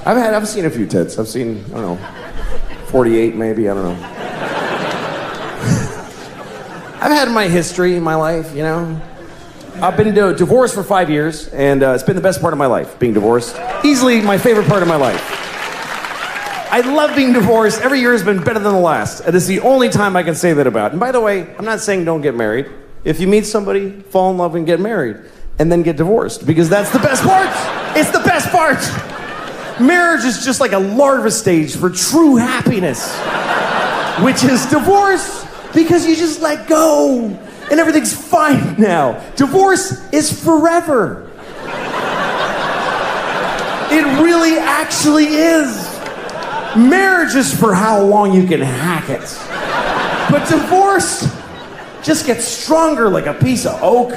I've seen a few tits. I've seen, I don't know, 48 maybe, I don't know. I've had my history in my life, you know. I've been divorced for 5 years, and it's been the best part of my life, being divorced. Easily my favorite part of my life. I love being divorced. Every year has been better than the last. And it's the only time I can say that about. And by the way, I'm not saying don't get married. If you meet somebody, fall in love and get married, and then get divorced, because that's the best part. It's the best part. Marriage is just like a larva stage for true happiness, which is divorce, because you just let go and everything's fine now. Divorce is forever. It really actually is. Marriage is for how long you can hack it. But divorce just gets stronger like a piece of oak.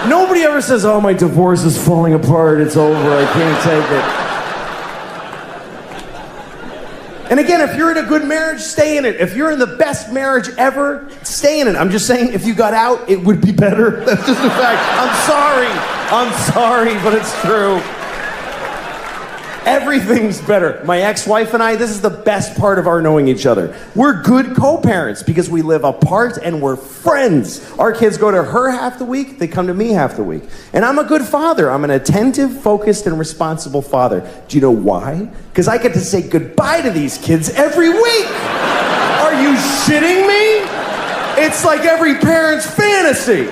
Nobody ever says, oh, my divorce is falling apart, it's over, I can't take it. And again, if you're in a good marriage, stay in it. If you're in the best marriage ever, stay in it. I'm just saying, if you got out, it would be better. That's just a fact. I'm sorry, but it's true. Everything's better. My ex-wife and I, this is the best part of our knowing each other. We're good co-parents because we live apart and we're friends. Our kids go to her half the week, they come to me half the week. And I'm a good father. I'm an attentive, focused, and responsible father. Do you know why? Because I get to say goodbye to these kids every week. Are you shitting me? It's like every parent's fantasy.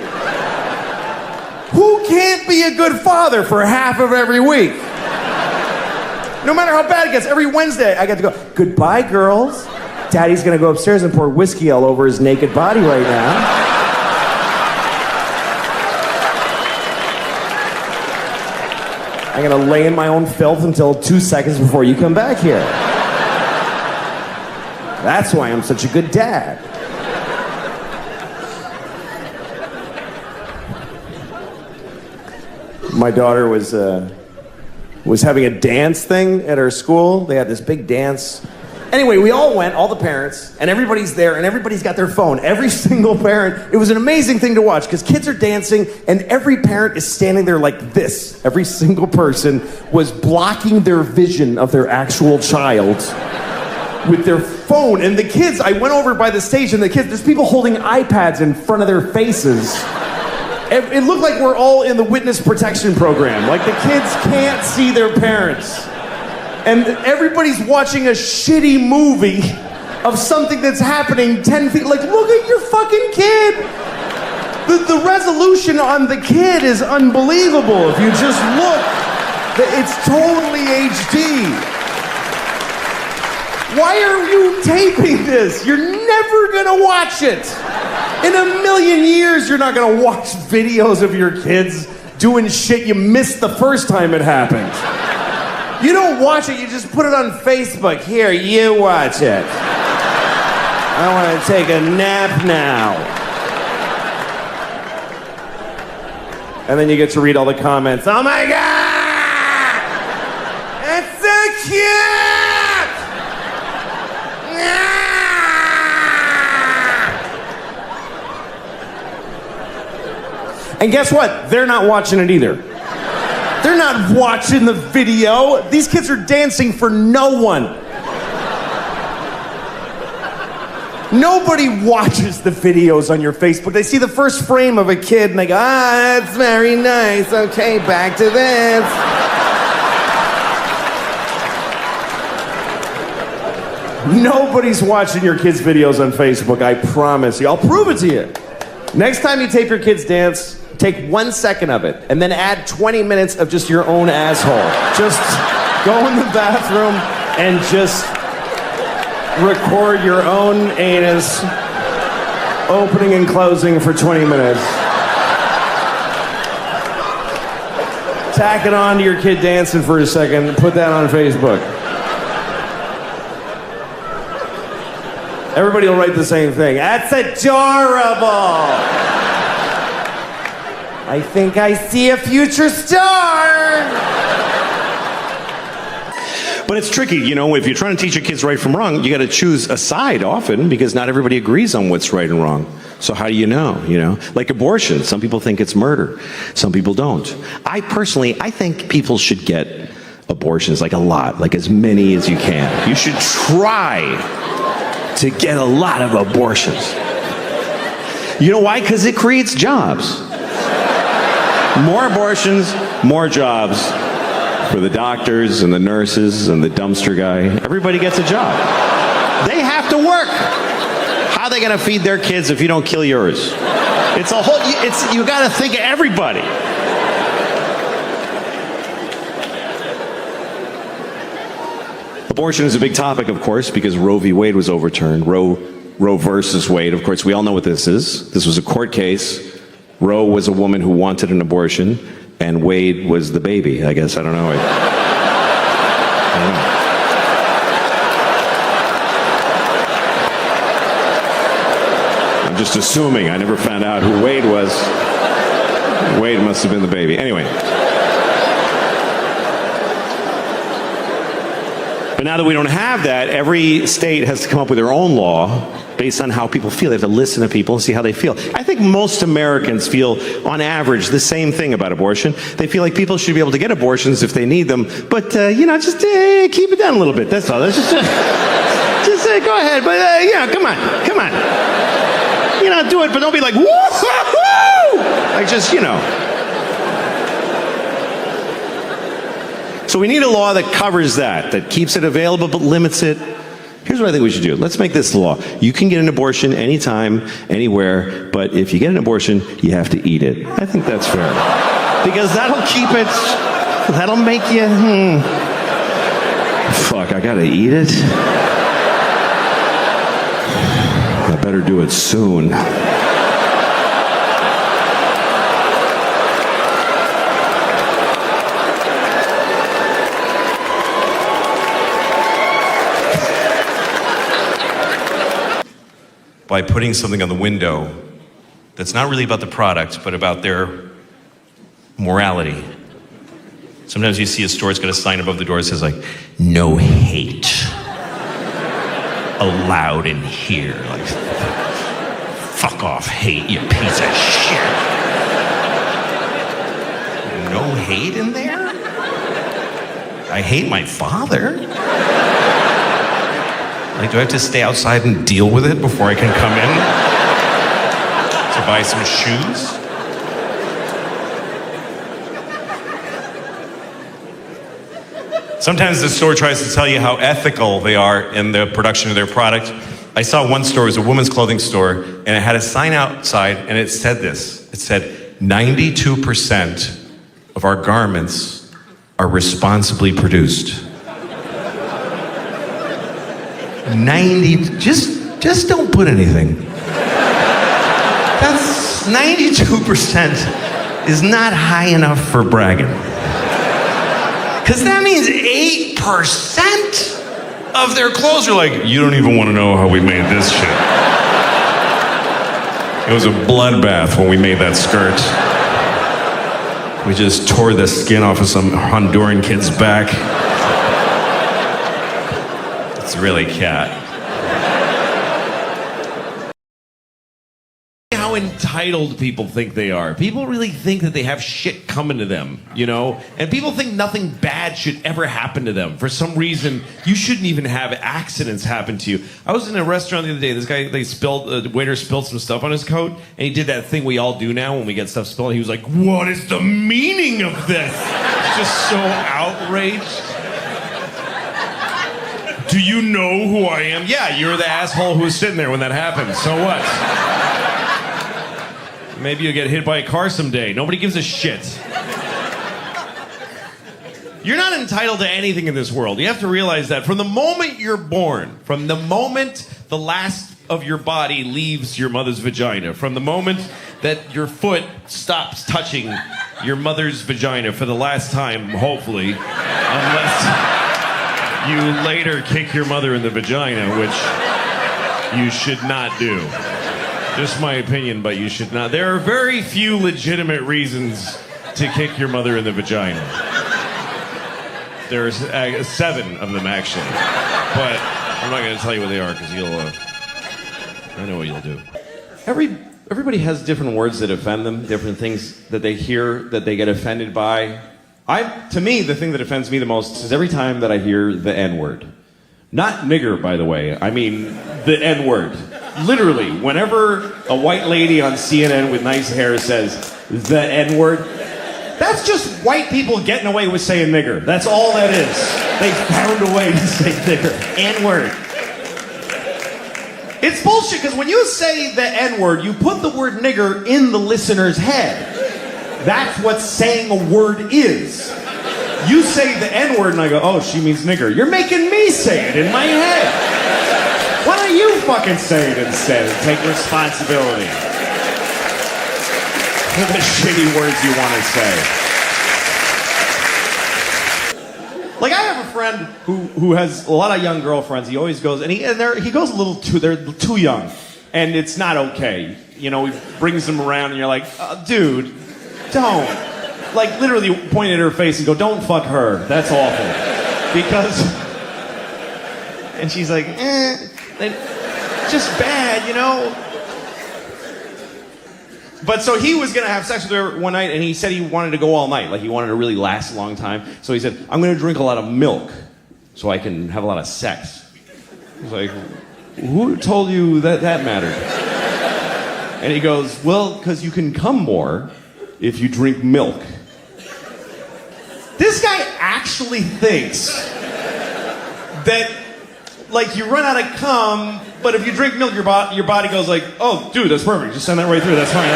Who can't be a good father for half of every week? No matter how bad it gets, every Wednesday I get to go, goodbye, girls. Daddy's gonna go upstairs and pour whiskey all over his naked body right now. I'm gonna lay in my own filth until 2 seconds before you come back here. That's why I'm such a good dad. My daughter was having a dance thing at her school. They had this big dance. Anyway, we all went, all the parents, and everybody's there, and everybody's got their phone. Every single parent. It was an amazing thing to watch, because kids are dancing, and every parent is standing there like this. Every single person was blocking their vision of their actual child with their phone. And the kids, I went over by the stage, and the kids, there's people holding iPads in front of their faces. It looked like we're all in the witness protection program. Like the kids can't see their parents. And everybody's watching a shitty movie of something that's happening 10 feet. Like, look at your fucking kid. The resolution on the kid is unbelievable. If you just look, it's totally HD. Why are you taping this? You're never gonna watch it. In a million years, you're not gonna watch videos of your kids doing shit you missed the first time it happened. You don't watch it, you just put it on Facebook. Here, you watch it. I wanna take a nap now. And then you get to read all the comments. Oh my God! It's so cute! And guess what? They're not watching it either. They're not watching the video. These kids are dancing for no one. Nobody watches the videos on your Facebook. They see the first frame of a kid and they go, that's very nice. Okay, back to this. Nobody's watching your kids' videos on Facebook, I promise you. I'll prove it to you. Next time you tape your kids dance, take 1 second of it, and then add 20 minutes of just your own asshole. Just go in the bathroom and just record your own anus opening and closing for 20 minutes. Tack it on to your kid dancing for a second, put that on Facebook. Everybody will write the same thing. That's adorable. I think I see a future star. But it's tricky, you know, if you're trying to teach your kids right from wrong, you got to choose a side often because not everybody agrees on what's right and wrong. So how do you know, Like abortion, some people think it's murder. Some people don't. I think people should get abortions, like a lot, like as many as you can. You should try to get a lot of abortions. You know why? Because it creates jobs. More abortions, more jobs for the doctors and the nurses and the dumpster guy. Everybody gets a job. They have to work. How are they going to feed their kids if you don't kill yours? It's a whole, you got to think of everybody. Abortion is a big topic, of course, because Roe v. Wade was overturned. Roe versus Wade. Of course, we all know what this is. This was a court case. Roe was a woman who wanted an abortion, and Wade was the baby, I guess. I don't know. I'm just assuming. I never found out who Wade was. Wade must have been the baby. Anyway. But now that we don't have that, every state has to come up with their own law based on how people feel. They have to listen to people and see how they feel. I think most Americans feel, on average, the same thing about abortion. They feel like people should be able to get abortions if they need them, but, just keep it down a little bit. That's all. That's just go ahead, but, come on. Do it, but don't be like, woo-hoo-hoo! Like, just. So we need a law that covers that keeps it available but limits it. Here's what I think we should do. Let's make this the law. You can get an abortion anytime, anywhere, but if you get an abortion, you have to eat it. I think that's fair. Because that'll make you, fuck, I gotta eat it? I better do it soon. By putting something on the window that's not really about the product, but about their morality. Sometimes you see a store, it's got a sign above the door that says like, no hate allowed in here. Like, fuck off, hate, you piece of shit. No hate in there? I hate my father. Like, do I have to stay outside and deal with it before I can come in to buy some shoes? Sometimes the store tries to tell you how ethical they are in the production of their product. I saw one store, it was a women's clothing store, and it had a sign outside, and it said this. It said, 92% of our garments are responsibly produced. 90, just don't put anything. That's 92% is not high enough for bragging. Because that means 8% of their clothes are like, you don't even want to know how we made this shit. It was a bloodbath when we made that skirt. We just tore the skin off of some Honduran kid's back. It's really cat. How entitled people think they are. People really think that they have shit coming to them, And people think nothing bad should ever happen to them. For some reason, you shouldn't even have accidents happen to you. I was in a restaurant the other day. This guy, the waiter spilled some stuff on his coat, and he did that thing we all do now when we get stuff spilled. He was like, "What is the meaning of this?" Just so outraged. Do you know who I am? Yeah, you're the asshole who was sitting there when that happened. So what? Maybe you'll get hit by a car someday. Nobody gives a shit. You're not entitled to anything in this world. You have to realize that from the moment you're born, from the moment the last of your body leaves your mother's vagina, from the moment that your foot stops touching your mother's vagina for the last time, hopefully, unless you later kick your mother in the vagina, which you should not do. Just my opinion, but you should not. There are very few legitimate reasons to kick your mother in the vagina. There's 7 of them, actually. But I'm not going to tell you what they are, because I know what you'll do. Everybody has different words that offend them, different things that they hear that they get offended by. To me, the thing that offends me the most is every time that I hear the N-word. Not nigger, by the way. I mean the N-word. Literally, whenever a white lady on CNN with nice hair says the N-word, that's just white people getting away with saying nigger. That's all that is. They found a way to say nigger. N-word. It's bullshit, because when you say the N-word, you put the word nigger in the listener's head. That's what saying a word is. You say the N-word and I go, oh, she means nigger. You're making me say it in my head. Why don't you fucking say it instead and take responsibility for the shitty words you want to say? Like, I have a friend who has a lot of young girlfriends. He always goes, and he goes a little they're too young. And it's not okay. You know, he brings them around and you're like, dude, don't. Like, literally point at her face and go, don't fuck her. That's awful. Because, and she's like, it's just bad, you know? But so he was gonna have sex with her one night, and he said he wanted to go all night. Like, he wanted to really last a long time. So he said, I'm gonna drink a lot of milk so I can have a lot of sex. I was like, who told you that mattered? And he goes, well, because you can come more if you drink milk. This guy actually thinks that, like, you run out of cum, but if you drink milk, your body goes like, oh, dude, that's perfect. Just send that right through. That's fine.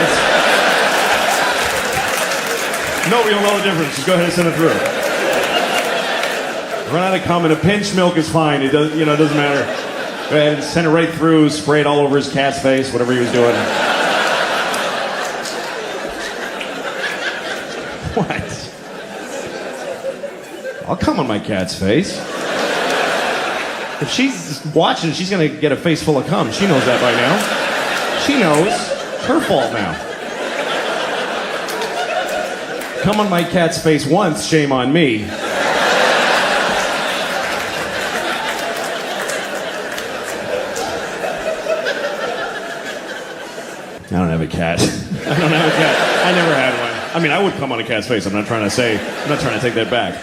No, we don't know the difference. Just go ahead and send it through. Run out of cum and a pinch milk is fine. It doesn't, it doesn't matter. Go ahead and send it right through. Spray it all over his cat's face, whatever he was doing. What? I'll come on my cat's face. If she's watching, she's gonna get a face full of cum. She knows that by now. She knows. It's her fault now. Come on my cat's face once, shame on me. I don't have a cat. I don't have a cat. I never had one. I mean, I would come on a cat's face. I'm not trying to take that back.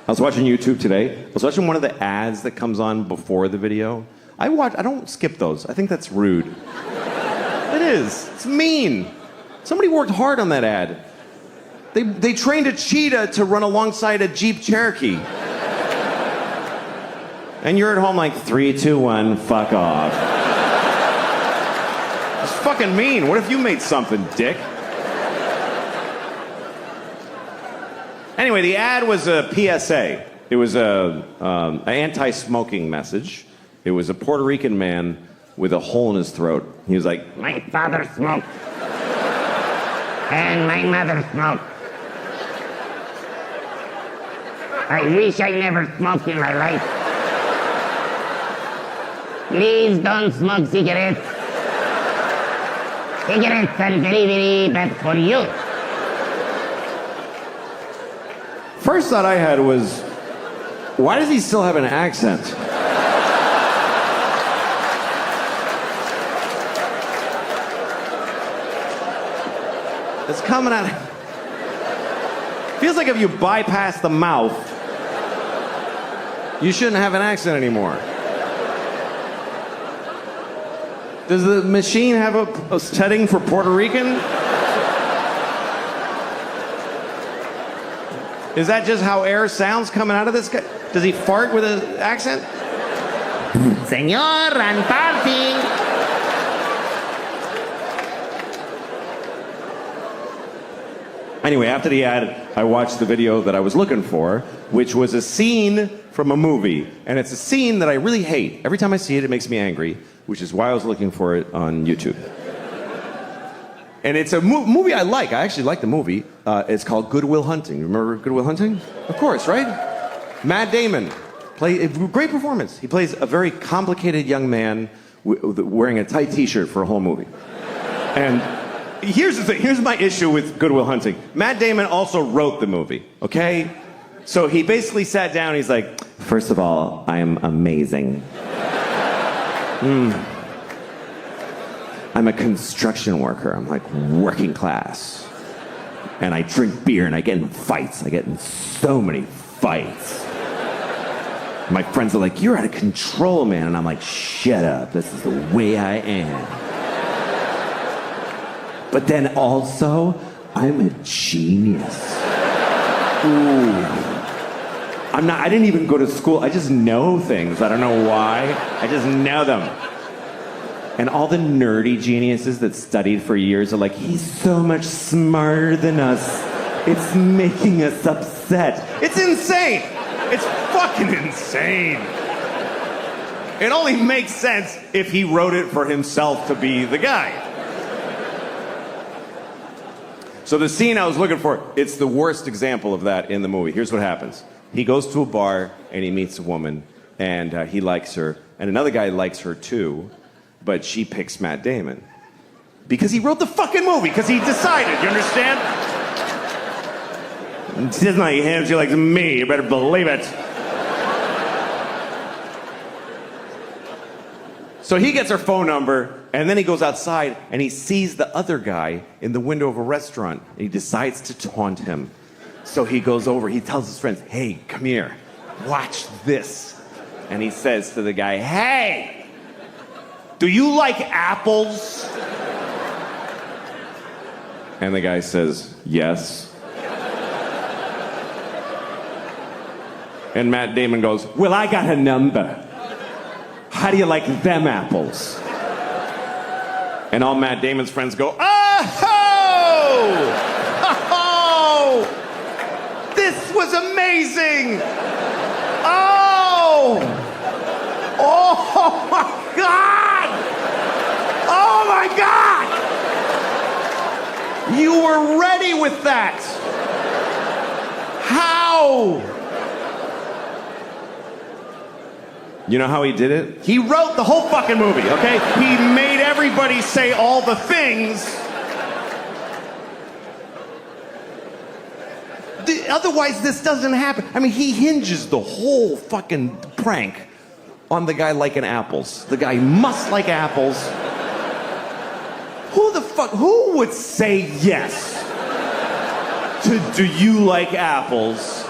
I was watching YouTube today. I was watching one of the ads that comes on before the video. I don't skip those. I think that's rude. It is. It's mean. Somebody worked hard on that ad. They trained a cheetah to run alongside a Jeep Cherokee. And you're at home like, 3, 2, 1, fuck off. It's fucking mean. What if you made something, dick? Anyway, the ad was a PSA. It was an anti-smoking message. It was a Puerto Rican man with a hole in his throat. He was like, my father smoked. And my mother smoked. I wish I never smoked in my life. Please don't smoke cigarettes. Cigarettes are very, very bad for you. First thought I had was, why does he still have an accent? It's coming out. Feels like if you bypass the mouth, you shouldn't have an accent anymore. Does the machine have a setting for Puerto Rican? Is that just how air sounds coming out of this guy? Does he fart with an accent? Señor, I'm farting. Anyway, after the ad, I watched the video that I was looking for, which was a scene from a movie. And it's a scene that I really hate. Every time I see it, it makes me angry, which is why I was looking for it on YouTube. And it's a movie I like. I actually like the movie. It's called Good Will Hunting. Remember Good Will Hunting? Of course, right? Matt Damon. Great performance. He plays a very complicated young man wearing a tight t-shirt for a whole movie. And here's the thing. Here's my issue with Good Will Hunting. Matt Damon also wrote the movie, okay? So he basically sat down and he's like, first of all, I am amazing. I'm a construction worker. I'm like working class. And I drink beer and I get in fights. I get in so many fights. My friends are like, you're out of control, man. And I'm like, shut up. This is the way I am. But then also, I'm a genius. Ooh. I didn't even go to school. I just know things. I don't know why. I just know them. And all the nerdy geniuses that studied for years are like, he's so much smarter than us. It's making us upset. It's insane. It's fucking insane. It only makes sense if he wrote it for himself to be the guy. So the scene I was looking for, it's the worst example of that in the movie. Here's what happens. He goes to a bar and he meets a woman and he likes her. And another guy likes her too. But she picks Matt Damon. Because he wrote the fucking movie, because he decided, you understand? She doesn't like him, she likes me, you better believe it. So he gets her phone number, and then he goes outside, and he sees the other guy in the window of a restaurant, and he decides to taunt him. So he goes over, he tells his friends, hey, come here, watch this. And he says to the guy, hey! Do you like apples? And the guy says, yes. And Matt Damon goes, well, I got a number. How do you like them apples? And all Matt Damon's friends go, oh! Oh! This was amazing! Oh! Oh my God! Oh my God! You were ready with that! How? You know how he did it? He wrote the whole fucking movie, okay? He made everybody say all the things. Otherwise, this doesn't happen. I mean, he hinges the whole fucking prank on the guy liking apples. The guy must like apples. Who would say yes to do you like apples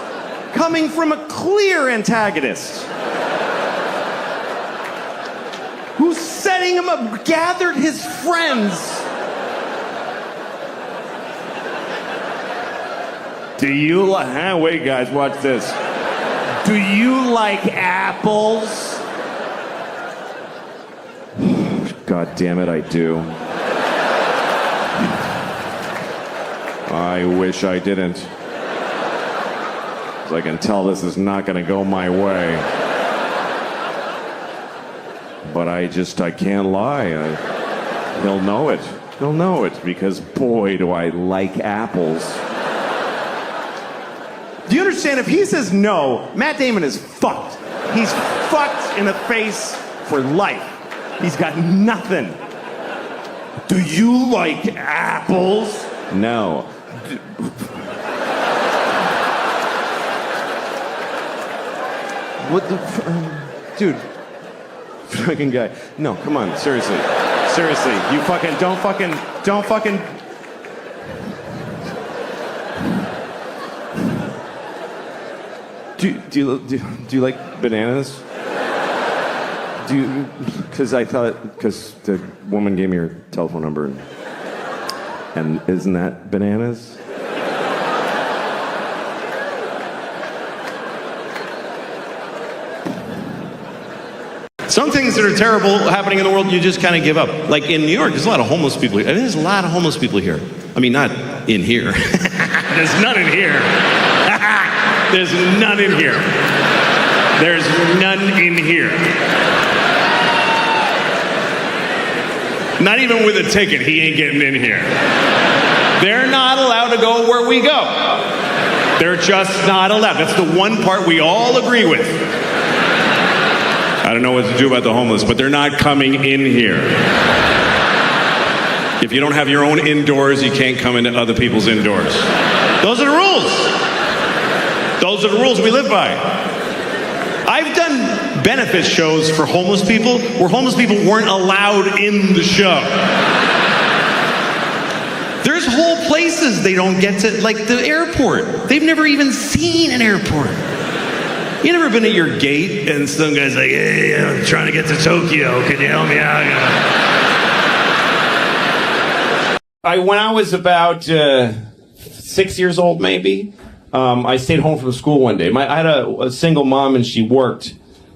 coming from a clear antagonist? Who's setting him up, gathered his friends. Do you like, wait guys, watch this. Do you like apples? God damn it, I do. I wish I didn't. 'Cause I can tell this is not gonna go my way. But I can't lie. He'll know it. He'll know it because boy, do I like apples. Do you understand? If he says no, Matt Damon is fucked. He's fucked in the face for life. He's got nothing. Do you like apples? No. What the dude? Fucking guy. No, come on, seriously. Seriously, you fucking don't fucking Do you like bananas? Because the woman gave me her telephone number, and isn't that bananas? Some things that are terrible happening in the world, you just kind of give up. Like in New York, there's a lot of homeless people here. I mean, there's a lot of homeless people here. I mean, not in here. There's none in here. There's none in here. There's none in here. Not even with a ticket, he ain't getting in here. They're not allowed to go where we go. They're just not allowed. That's the one part we all agree with. I don't know what to do about the homeless, but they're not coming in here. If you don't have your own indoors, you can't come into other people's indoors. Those are the rules. Those are the rules we live by. I've done benefit shows for homeless people where homeless people weren't allowed in the show. There's whole places they don't get to, like the airport. They've never even seen an airport. You never been at your gate and some guy's like, hey, I'm trying to get to Tokyo. Can you help me out? When I was about 6 years old, maybe, I stayed home from school one day. I had a single mom and she worked.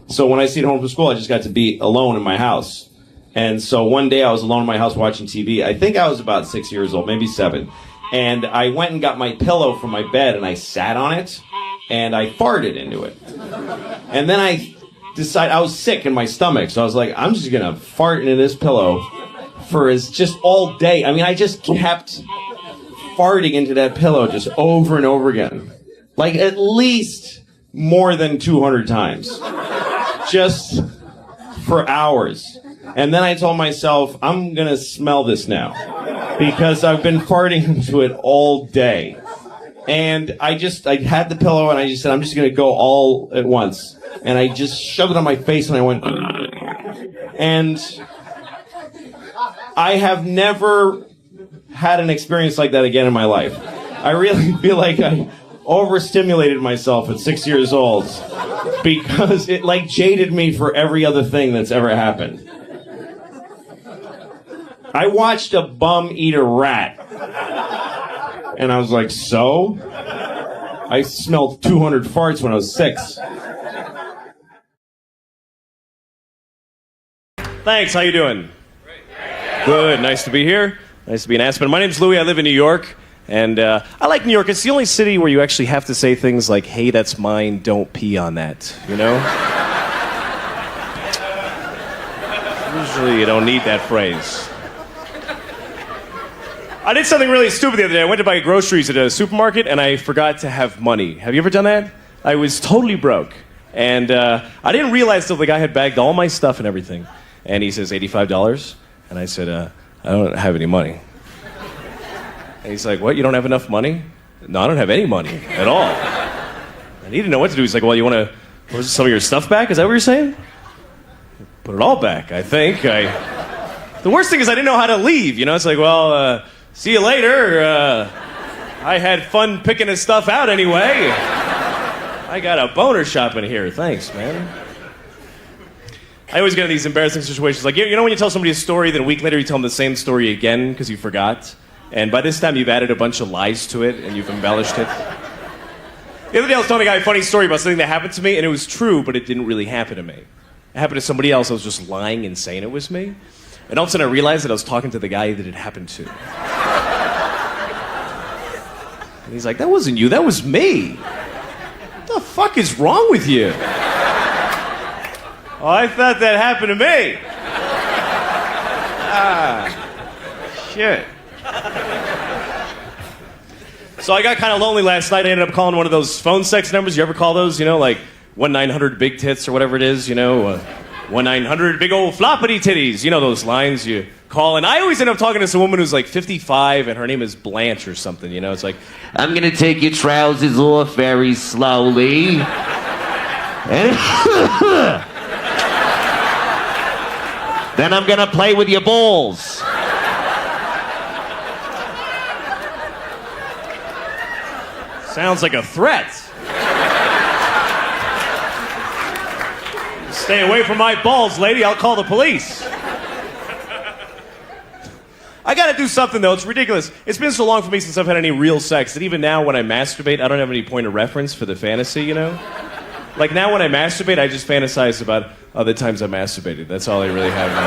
So when I stayed home from school, I just got to be alone in my house. And so one day I was alone in my house watching TV. I think I was about 6 years old, maybe 7. And I went and got my pillow from my bed and I sat on it and I farted into it. And then I decided, I was sick in my stomach. So I was like, I'm just going to fart into this pillow for just all day. I mean, I just kept farting into that pillow just over and over again. Like at least more than 200 times. Just for hours. And then I told myself, I'm going to smell this now. Because I've been farting into it all day. And I had the pillow and I just said, I'm just going to go all at once. And I just shoved it on my face and I went, and I have never had an experience like that again in my life. I really feel like I overstimulated myself at 6 years old because it like jaded me for every other thing that's ever happened. I watched a bum eat a rat. And I was like, so? I smelled 200 farts when I was 6. Thanks, how you doing? Good, nice to be here. Nice to be in Aspen. My name's Louis, I live in New York. And I like New York. It's the only city where you actually have to say things like, hey, that's mine, don't pee on that, you know? Usually you don't need that phrase. I did something really stupid the other day. I went to buy groceries at a supermarket, and I forgot to have money. Have you ever done that? I was totally broke. And I didn't realize till the guy had bagged all my stuff and everything. And he says, $85. And I said, I don't have any money. And he's like, what, you don't have enough money? No, I don't have any money at all. And he didn't know what to do. He's like, well, you want to put some of your stuff back? Is that what you're saying? Put it all back, I think. The worst thing is I didn't know how to leave. You know, it's like, well, see you later. I had fun picking his stuff out anyway. I got a boner shop in here. Thanks, man. I always get in these embarrassing situations. Like, you know when you tell somebody a story, then a week later you tell them the same story again because you forgot? And by this time you've added a bunch of lies to it and you've embellished it. The other day I was telling a guy a funny story about something that happened to me, and it was true, but it didn't really happen to me. It happened to somebody else. I was just lying and saying it was me. And all of a sudden I realized that I was talking to the guy that it happened to. And he's like, that wasn't you, that was me. What the fuck is wrong with you? Oh, I thought that happened to me. Shit. So I got kind of lonely last night. I ended up calling one of those phone sex numbers. You ever call those, you know, like 1-900-BIG-TITS or whatever it is, you know? 1-900-BIG-OLD-FLOPPITY-TITTIES. You know those lines you call. And I always end up talking to some woman who's like 55 and her name is Blanche or something, you know? It's like, I'm gonna take your trousers off very slowly. Then I'm gonna play with your balls. sounds like a threat. Stay away from my balls, lady. I'll call the police. I gotta do something, though. It's ridiculous. It's been so long for me since I've had any real sex that even now when I masturbate, I don't have any point of reference for the fantasy, you know? Like now when I masturbate, I just fantasize about other times I masturbated. That's all I really have now.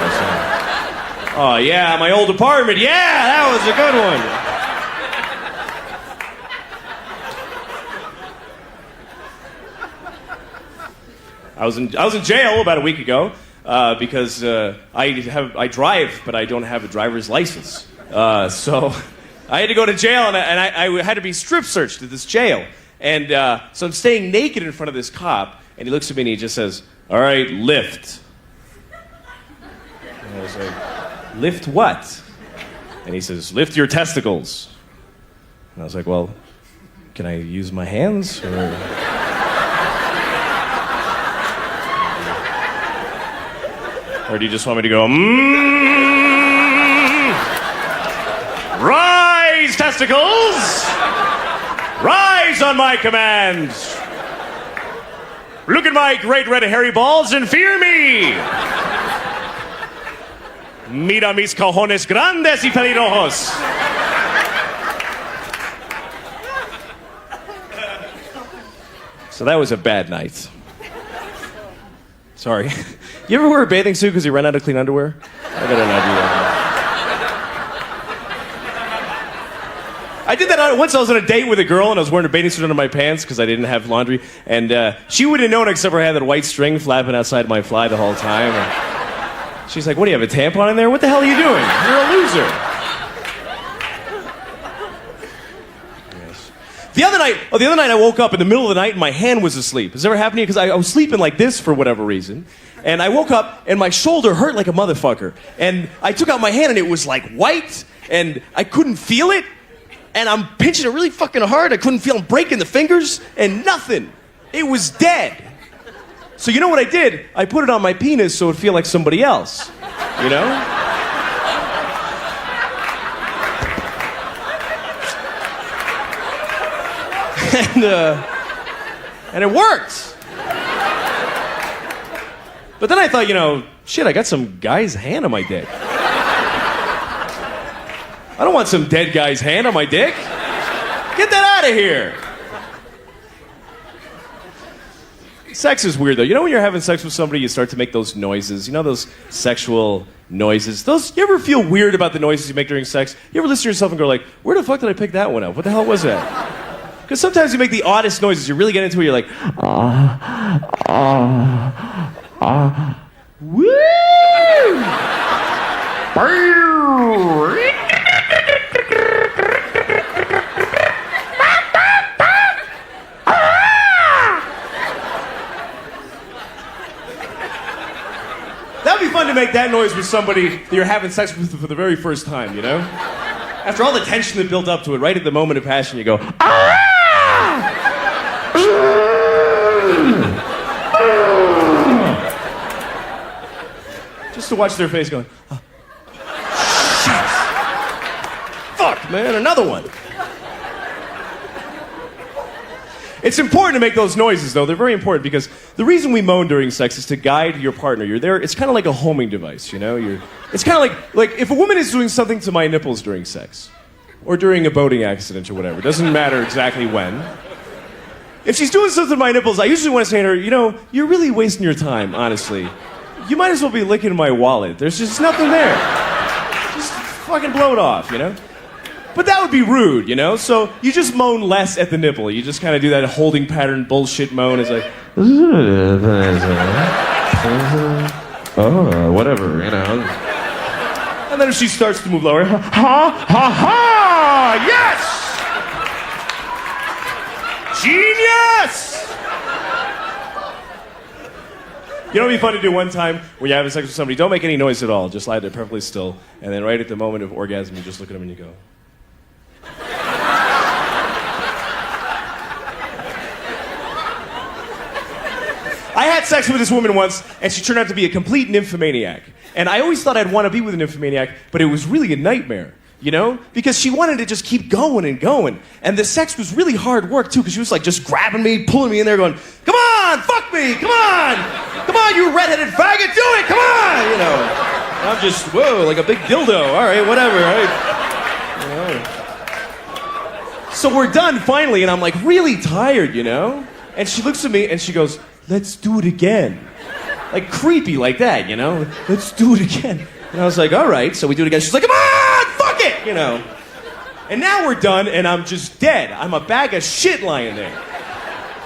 Oh, yeah, my old apartment. Yeah, that was a good one. I was in jail about a week ago because I drive, but I don't have a driver's license. So I had to go to jail, and I had to be strip searched at this jail. And so I'm staying naked in front of this cop, and he looks at me and he just says, "All right, lift." And I was like, "Lift what?" And he says, "Lift your testicles." And I was like, "Well, can I use my hands?" Or do you just want me to go, right these testicles. Rise on my command. Look at my great red hairy balls and fear me. Mira mis cojones grandes y pelirrojos. So that was a bad night. Sorry. You ever wear a bathing suit because you ran out of clean underwear? I got an idea. I did that once. I was on a date with a girl and I was wearing a bathing suit under my pants because I didn't have laundry. And she wouldn't have known except for I had that white string flapping outside my fly the whole time. And she's like, what do you have, a tampon in there? What the hell are you doing? You're a loser. Yes. The other night I woke up in the middle of the night and my hand was asleep. Has this ever happened to you? Because I was sleeping like this for whatever reason. And I woke up and my shoulder hurt like a motherfucker. And I took out my hand and it was like white and I couldn't feel it. And I'm pinching it really fucking hard. I couldn't feel him breaking the fingers and nothing. It was dead. So you know what I did? I put it on my penis so it would feel like somebody else. You know? And it worked. But then I thought, you know, shit, I got some guy's hand on my dick. I don't want some dead guy's hand on my dick. Get that out of here. Sex is weird, though. You know when you're having sex with somebody, you start to make those noises. You know those sexual noises? You ever feel weird about the noises you make during sex? You ever listen to yourself and go like, where the fuck did I pick that one up? What the hell was that? Because sometimes you make the oddest noises. You really get into it, you're like, woo! That would be fun to make that noise with somebody that you're having sex with for the very first time, you know? After all the tension that built up to it, right at the moment of passion, you go, just to watch their face going, shit. Fuck, man, another one. It's important to make those noises, though. They're very important because the reason we moan during sex is to guide your partner. You're there. It's kind of like a homing device, you know? It's kind of like if a woman is doing something to my nipples during sex or during a boating accident or whatever, it doesn't matter exactly when. If she's doing something to my nipples, I usually want to say to her, you know, you're really wasting your time, honestly. You might as well be licking my wallet. There's just nothing there. Just fucking blow it off, you know? But that would be rude, you know? So you just moan less at the nipple. You just kind of do that holding pattern bullshit moan. It's like, oh, whatever, you know. And then if she starts to move lower, ha, ha, ha, yes! Genius! You know what would be fun to do one time when you're having sex with somebody? Don't make any noise at all. Just lie there perfectly still. And then right at the moment of orgasm, you just look at them and you go, I had sex with this woman once, and she turned out to be a complete nymphomaniac. And I always thought I'd want to be with a nymphomaniac, but it was really a nightmare, you know? Because she wanted to just keep going and going. And the sex was really hard work, too, because she was like just grabbing me, pulling me in there, going, come on, fuck me, come on! Come on, you redheaded faggot, do it, come on! You know, and I'm just, whoa, like a big dildo, all right, whatever, all right? So we're done, finally, and I'm like really tired, you know? And she looks at me, and she goes, let's do it again. Like creepy like that, you know? Let's do it again. And I was like, all right. So we do it again. She's like, come on, fuck it, you know? And now we're done and I'm just dead. I'm a bag of shit lying there.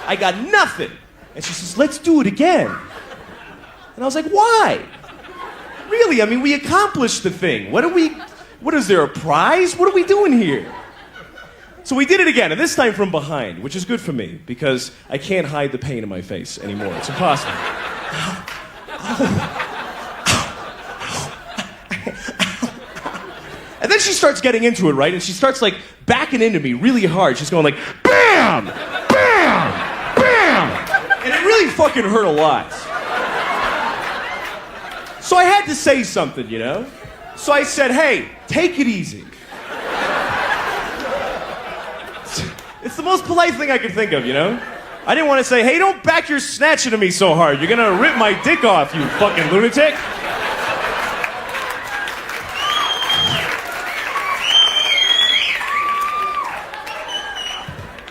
I got nothing. And she says, let's do it again. And I was like, why? Really, I mean, we accomplished the thing. What is there, a prize? What are we doing here? So we did it again, and this time from behind, which is good for me, because I can't hide the pain in my face anymore. It's impossible. And then she starts getting into it, right? And she starts, like, backing into me really hard. She's going like, BAM! BAM! BAM! And it really fucking hurt a lot. So I had to say something, you know? So I said, hey, take it easy. the most polite thing I could think of, you know? I didn't want to say, hey, don't back your snatch into me so hard. You're gonna rip my dick off, you fucking lunatic.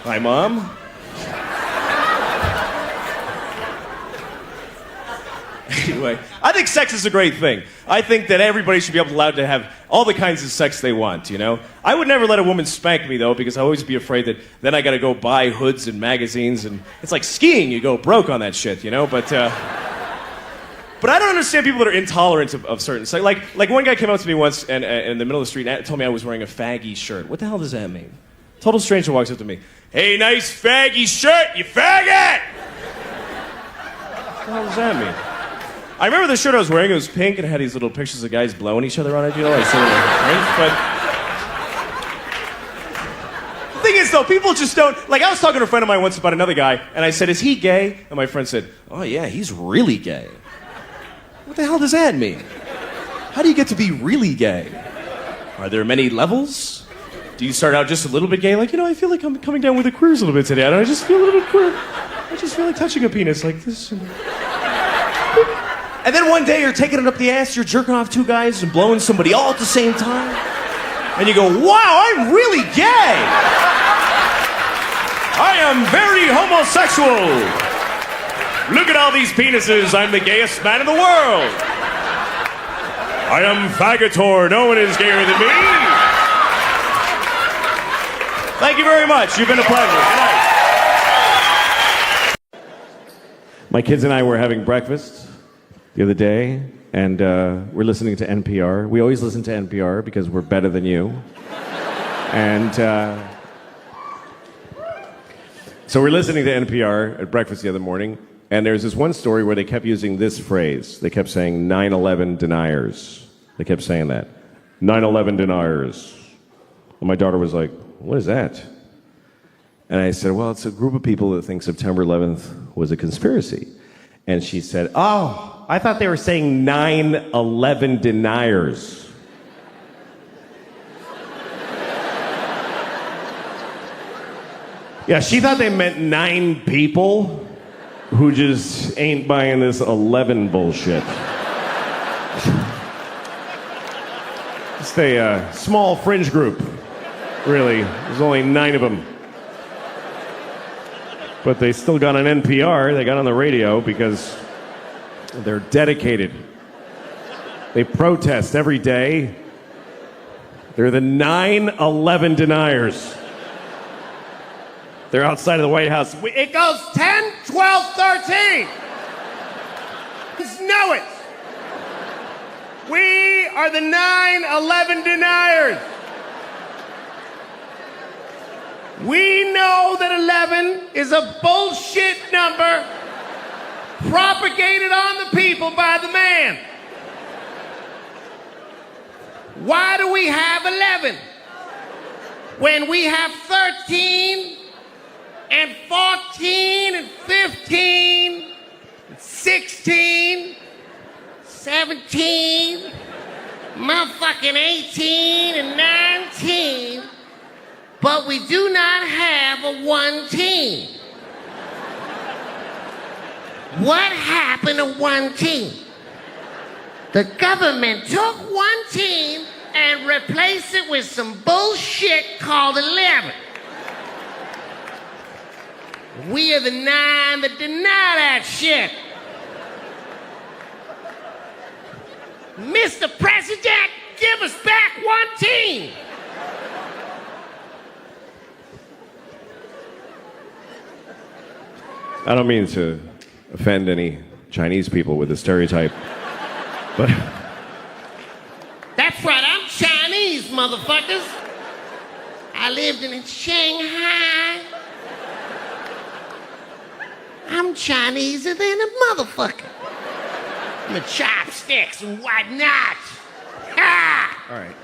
Hi, Mom. Anyway, I think sex is a great thing. I think that everybody should be allowed to have all the kinds of sex they want, you know? I would never let a woman spank me, though, because I always be afraid that then I gotta go buy hoods and magazines, and it's like skiing, you go broke on that shit, you know? But I don't understand people that are intolerant of certain sex. Like one guy came up to me once and in the middle of the street and told me I was wearing a faggy shirt. What the hell does that mean? Total stranger walks up to me. Hey, nice faggy shirt, you faggot! What the hell does that mean? I remember the shirt I was wearing, it was pink and it had these little pictures of guys blowing each other on it, you know, like sort of drink, but... The thing is, though, people just don't... Like, I was talking to a friend of mine once about another guy, and I said, is he gay? And my friend said, oh, yeah, he's really gay. What the hell does that mean? How do you get to be really gay? Are there many levels? Do you start out just a little bit gay? Like, you know, I feel like I'm coming down with the queers a little bit today. I just feel a little bit queer. I just feel like touching a penis like this. And then one day you're taking it up the ass, you're jerking off two guys and blowing somebody all at the same time. And you go, wow, I'm really gay. I am very homosexual. Look at all these penises. I'm the gayest man in the world. I am Faggotor. No one is gayer than me. Thank you very much. You've been a pleasure. Good night. My kids and I were having breakfast the other day, and we're listening to NPR. We always listen to NPR because we're better than you. And so we're listening to NPR at breakfast the other morning, and there's this one story where they kept using this phrase. They kept saying 9/11 deniers. They kept saying that. 9/11 deniers. And my daughter was like, what is that? And I said, well, it's a group of people that think September 11th was a conspiracy. And she said, oh, I thought they were saying 9/11 deniers. Yeah, she thought they meant 9 people who just ain't buying this 11 bullshit. Just a small fringe group, really. There's only 9 of them. But they still got on NPR, they got on the radio because they're dedicated. They protest every day. They're the 9/11 deniers. They're outside of the White House. It goes 10, 12, 13. Just know it. We are the 9/11 deniers. We know that 11 is a bullshit number propagated on the people by the man. Why do we have 11 when we have 13 and 14 and 15 and 16, 17, motherfucking 18 and 19, but we do not have a 1 team? What happened to 1 team? The government took 1 team and replaced it with some bullshit called 11. We are the 9 that deny that shit. Mr. President, give us back 1 team. I don't mean to offend any Chinese people with the stereotype, but... That's right, I'm Chinese, motherfuckers. I lived in Shanghai. I'm Chineser than a motherfucker. My chopsticks and whatnot. Ah! All right.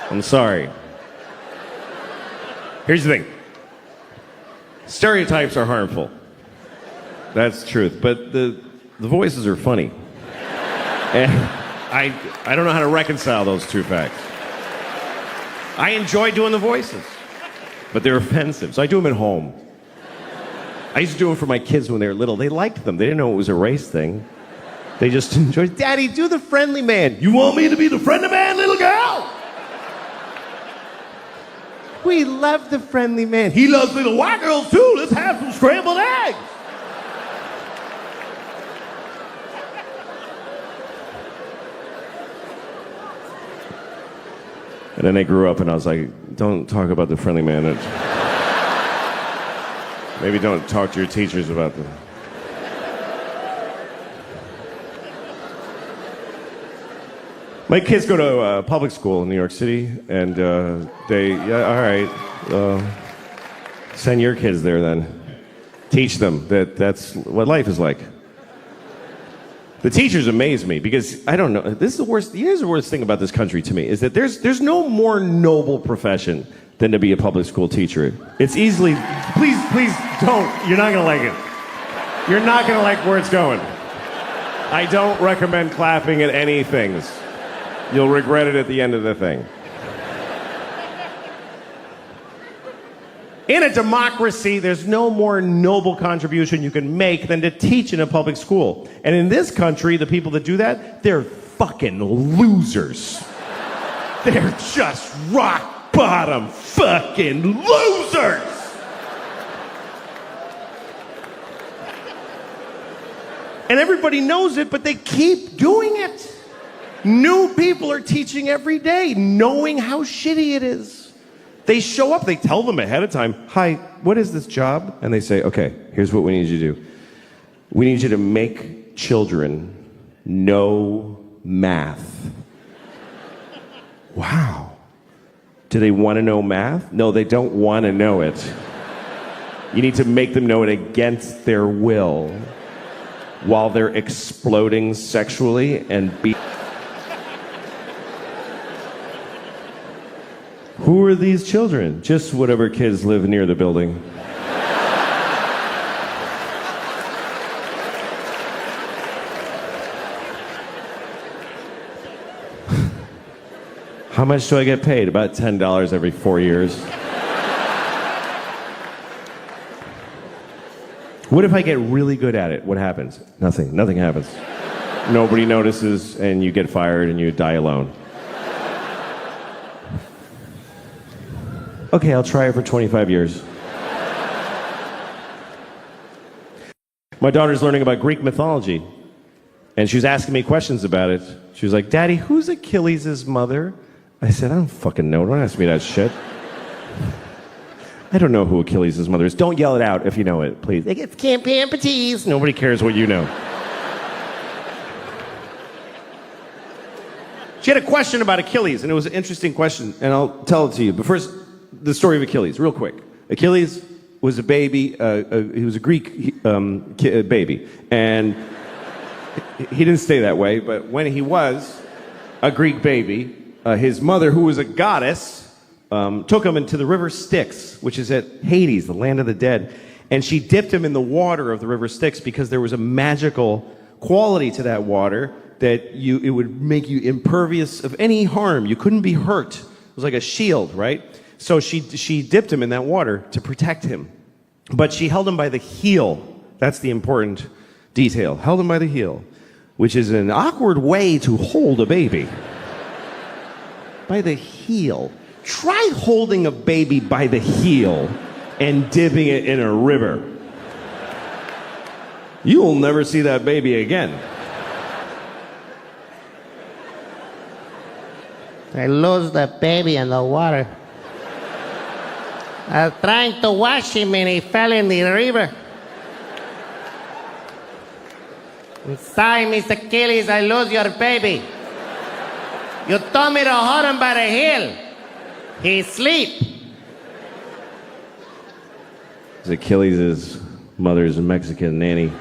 I'm sorry. Here's the thing. Stereotypes are harmful. That's the truth. But the voices are funny. And I don't know how to reconcile those two facts. I enjoy doing the voices. but they're offensive. So I do them at home. I used to do them for my kids when they were little. They liked them. They didn't know it was a race thing. They just enjoyed, Daddy, do the friendly man. You want me to be the friendly man, little girl? We love the friendly man. He loves little white girls too. Let's have some scrambled eggs. And then they grew up and I was like, don't talk about the friendly man. Maybe don't talk to your teachers about them. My kids go to public school in New York City, and all right, send your kids there then. Teach them that that's what life is like. The teachers amaze me because I don't know. This is the worst. Here's the worst thing about this country to me is that there's no more noble profession than to be a public school teacher. It's easily. Please don't. You're not gonna like it. You're not gonna like where it's going. I don't recommend clapping at any things. You'll regret it at the end of the thing. In a democracy, there's no more noble contribution you can make than to teach in a public school. And in this country, the people that do that, they're fucking losers. They're just rock bottom fucking losers. And everybody knows it, but they keep doing it. New people are teaching every day, knowing how shitty it is. They show up, they tell them ahead of time, hi, what is this job? And they say, okay, here's what we need you to do. We need you to make children know math. Wow. Do they want to know math? No, they don't want to know it. You need to make them know it against their will while they're exploding sexually and Who are these children? Just whatever kids live near the building. How much do I get paid? About $10 every 4 years. What if I get really good at it? What happens? Nothing. Nothing happens. Nobody notices, and you get fired, and you die alone. Okay, I'll try it for 25 years. My daughter's learning about Greek mythology, and she was asking me questions about it. She was like, Daddy, who's Achilles' mother? I said, I don't fucking know. Don't ask me that shit. I don't know who Achilles' mother is. Don't yell it out if you know it, please. It's Camp Amputees. Nobody cares what you know. She had a question about Achilles, and it was an interesting question, and I'll tell it to you. But first, the story of Achilles, real quick. Achilles was a baby, he was a Greek baby, and he didn't stay that way, but when he was a Greek baby, his mother, who was a goddess, took him into the river Styx, which is at Hades, the land of the dead, and she dipped him in the water of the river Styx because there was a magical quality to that water that it would make you impervious of any harm. You couldn't be hurt. It was like a shield, right? So she dipped him in that water to protect him. But she held him by the heel. That's the important detail. Held him by the heel, which is an awkward way to hold a baby. By the heel. Try holding a baby by the heel and dipping it in a river. You will never see that baby again. I lost the baby in the water. I was trying to wash him and he fell in the river. I'm sorry, Mr. Achilles, I lost your baby. You told me to hold him by the heel. He's asleep. Achilles' mother's a Mexican nanny.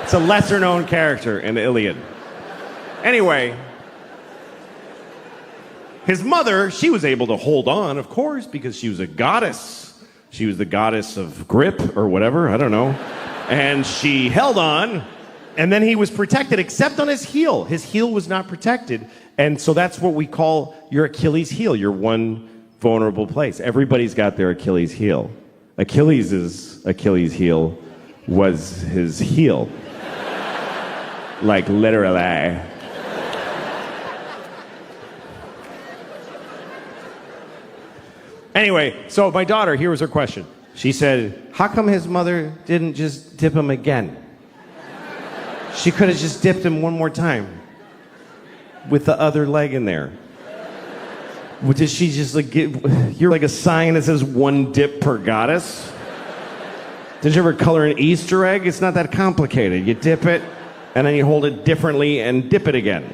It's a lesser-known character in the Iliad. Anyway, his mother, she was able to hold on, of course, because she was a goddess. She was the goddess of grip or whatever, I don't know. And she held on, and then he was protected, except on his heel. His heel was not protected, and so that's what we call your Achilles heel, your one vulnerable place. Everybody's got their Achilles heel. Achilles' Achilles heel was his heel. Like literally. Anyway, so my daughter, here was her question. She said, how come his mother didn't just dip him again? She could have just dipped him one more time with the other leg in there. Did she just like you're like a sign that says one dip per goddess? Did you ever color an Easter egg? It's not that complicated. You dip it, and then you hold it differently and dip it again.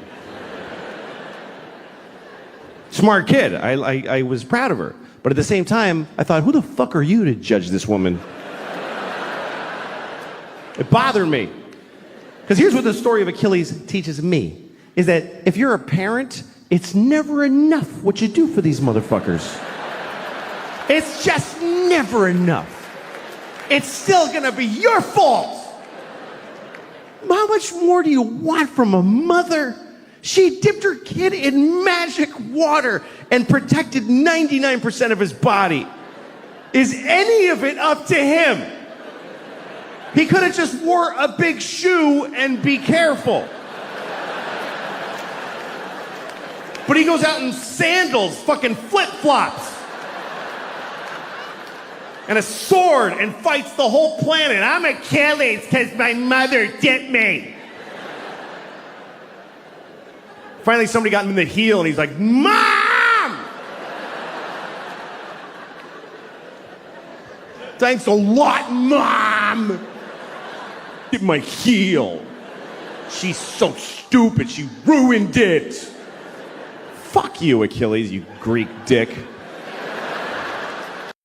Smart kid. I was proud of her. But at the same time, I thought, who the fuck are you to judge this woman? It bothered me. Because here's what the story of Achilles teaches me, is that if you're a parent, it's never enough what you do for these motherfuckers. It's just never enough. It's still gonna be your fault. How much more do you want from a mother? She dipped her kid in magic water and protected 99% of his body. Is any of it up to him? He could have just wore a big shoe and be careful. But he goes out in sandals, fucking flip-flops, and a sword and fights the whole planet. I'm Achilles because my mother dipped me. Finally, somebody got him in the heel, and he's like, Mom! Thanks a lot, Mom! Get my heel. She's so stupid, she ruined it. Fuck you, Achilles, you Greek dick.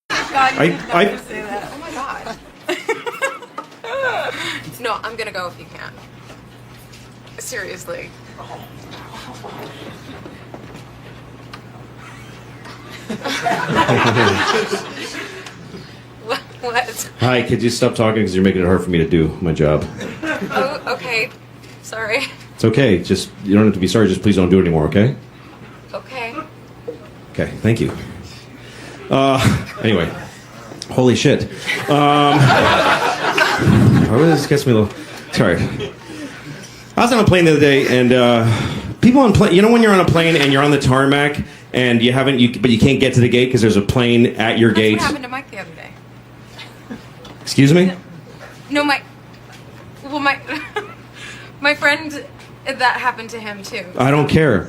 God, you did not say that. Oh my God. No, I'm gonna go if you can't. Seriously. What? Hi, could you stop talking because you're making it hard for me to do my job. Oh, okay. Sorry. It's okay, just, you don't have to be sorry, just please don't do it anymore, okay? Okay. Okay, thank you. Anyway, holy shit. This gets me a little. Sorry. I was on a plane the other day, and people on plane. You know when you're on a plane and you're on the tarmac and but you can't get to the gate because there's a plane at your gate. That's what happened to Mike the other day. Excuse me? No, my my friend. That happened to him too. I don't care.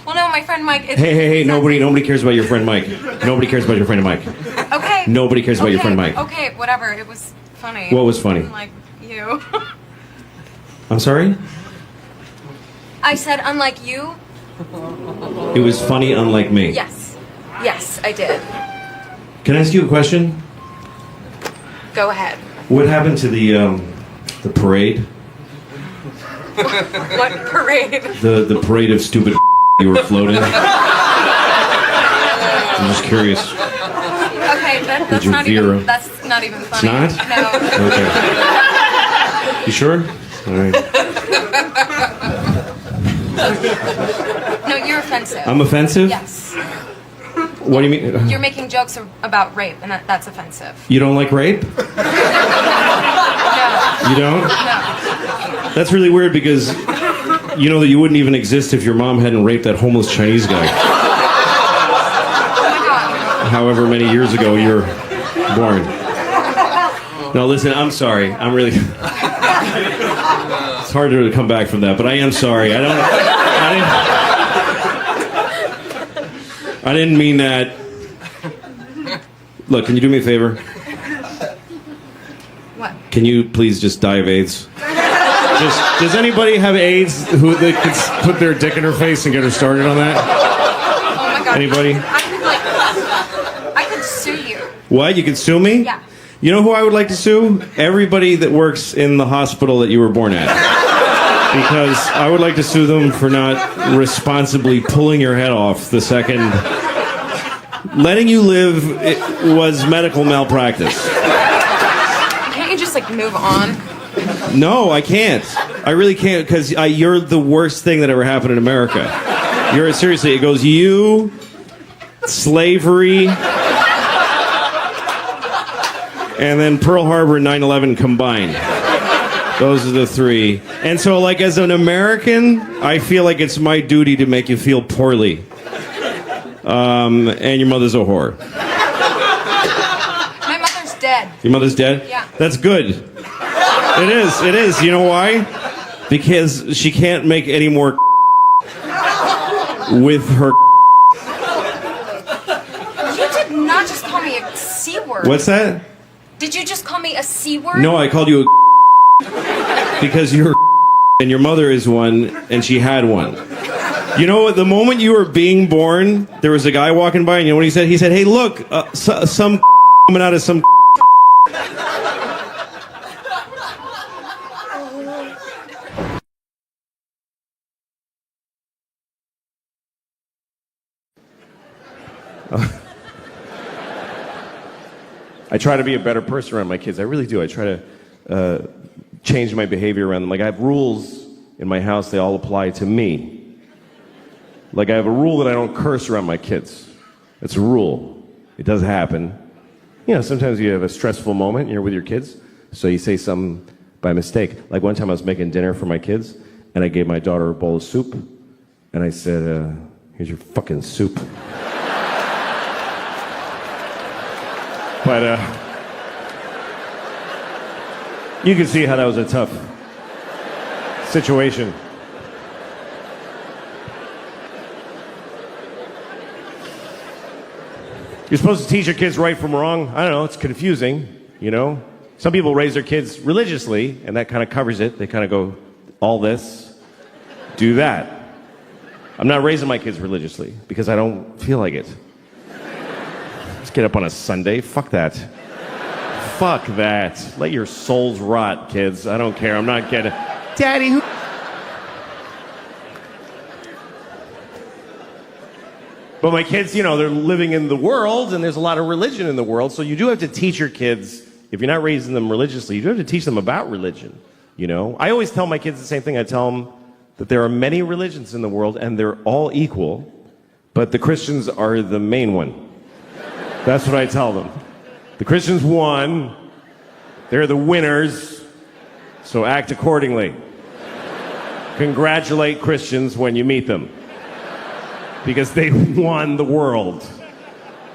Well, no, my friend Mike. Hey! Nobody cares about your friend Mike. Nobody cares about your friend Mike. Okay. Nobody cares about your friend Mike. Okay, whatever. It was funny. What was funny? Unlike you. I'm sorry? I said unlike you. It was funny, unlike me. Yes. Yes, I did. Can I ask you a question? Go ahead. What happened to the parade? What parade? The parade of stupid you were floating? I'm just curious. Okay, that's you not veer? even. That's not even funny. It's not? No. Okay. You sure? All right. No, you're offensive. I'm offensive? Yes. What do you mean? You're making jokes about rape, and that's offensive. You don't like rape? No. You don't? No. That's really weird because you know that you wouldn't even exist if your mom hadn't raped that homeless Chinese guy. Oh my God. However many years ago you're born. No, listen, I'm sorry. I'm really... It's hard to come back from that, but I am sorry. I didn't mean that. Look, can you do me a favor? What? Can you please just die of AIDS? Does anybody have AIDS who they could put their dick in her face and get her started on that? Oh my God. Anybody? I could sue you. What? You could sue me? Yeah. You know who I would like to sue? Everybody that works in the hospital that you were born at. Because I would like to sue them for not responsibly pulling your head off the second. Letting you live was medical malpractice. Can't you just move on? No, I can't. I really can't because you're the worst thing that ever happened in America. Seriously, it goes you, slavery, and then Pearl Harbor and 9/11 combined. Those are the three. And so, like, as an American, I feel like it's my duty to make you feel poorly. And your mother's a whore. My mother's dead. Your mother's dead? Yeah. That's good. It is. You know why? Because she can't make any more with her. You did not just call me a C word. What's that? Did you just call me a C word? No, I called you a because you're and your mother is one, and she had one. You know what? The moment you were being born, there was a guy walking by, and you know what he said? He said, "Hey, look, some coming out of some." I try to be a better person around my kids. I really do. I try to change my behavior around them. Like, I have rules in my house. They all apply to me. Like, I have a rule that I don't curse around my kids. It's a rule. It does happen. You know, sometimes you have a stressful moment and you're with your kids, so you say something by mistake. Like, one time I was making dinner for my kids, and I gave my daughter a bowl of soup, and I said, here's your fucking soup. But you can see how that was a tough situation. You're supposed to teach your kids right from wrong. I don't know, it's confusing, you know? Some people raise their kids religiously, and that kind of covers it. They kind of go, all this, do that. I'm not raising my kids religiously because I don't feel like it. Let's get up on a Sunday. Fuck that. Fuck that. Let your souls rot, kids. I don't care. I'm not getting... Daddy, who... But my kids, you know, they're living in the world, and there's a lot of religion in the world, so you do have to teach your kids, if you're not raising them religiously, you do have to teach them about religion, you know? I always tell my kids the same thing. I tell them that there are many religions in the world, and they're all equal, but the Christians are the main one. That's what I tell them. The Christians won. They're the winners, so act accordingly. Congratulate Christians when you meet them, because they won the world.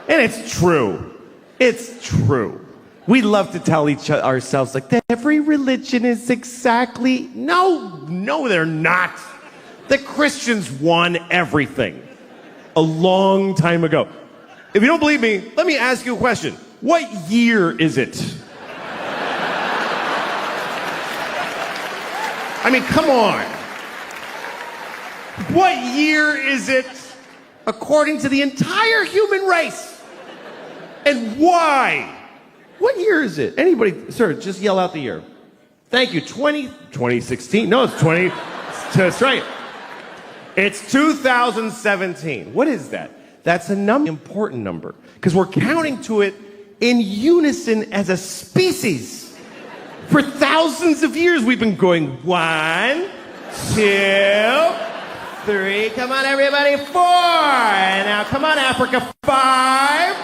And it's true. It's true. We love to tell ourselves, like, that every religion is exactly... No, they're not. The Christians won everything a long time ago. If you don't believe me, let me ask you a question. What year is it? I mean, come on. What year is it according to the entire human race? And why? What year is it? Anybody, sir, just yell out the year. Thank you. 2016. No, it's 20. That's right. It's 2017. What is that? That's a important number, because we're counting to it in unison as a species. For thousands of years, we've been going 1, 2, 3. Come on, everybody. 4. And now, come on, Africa. 5,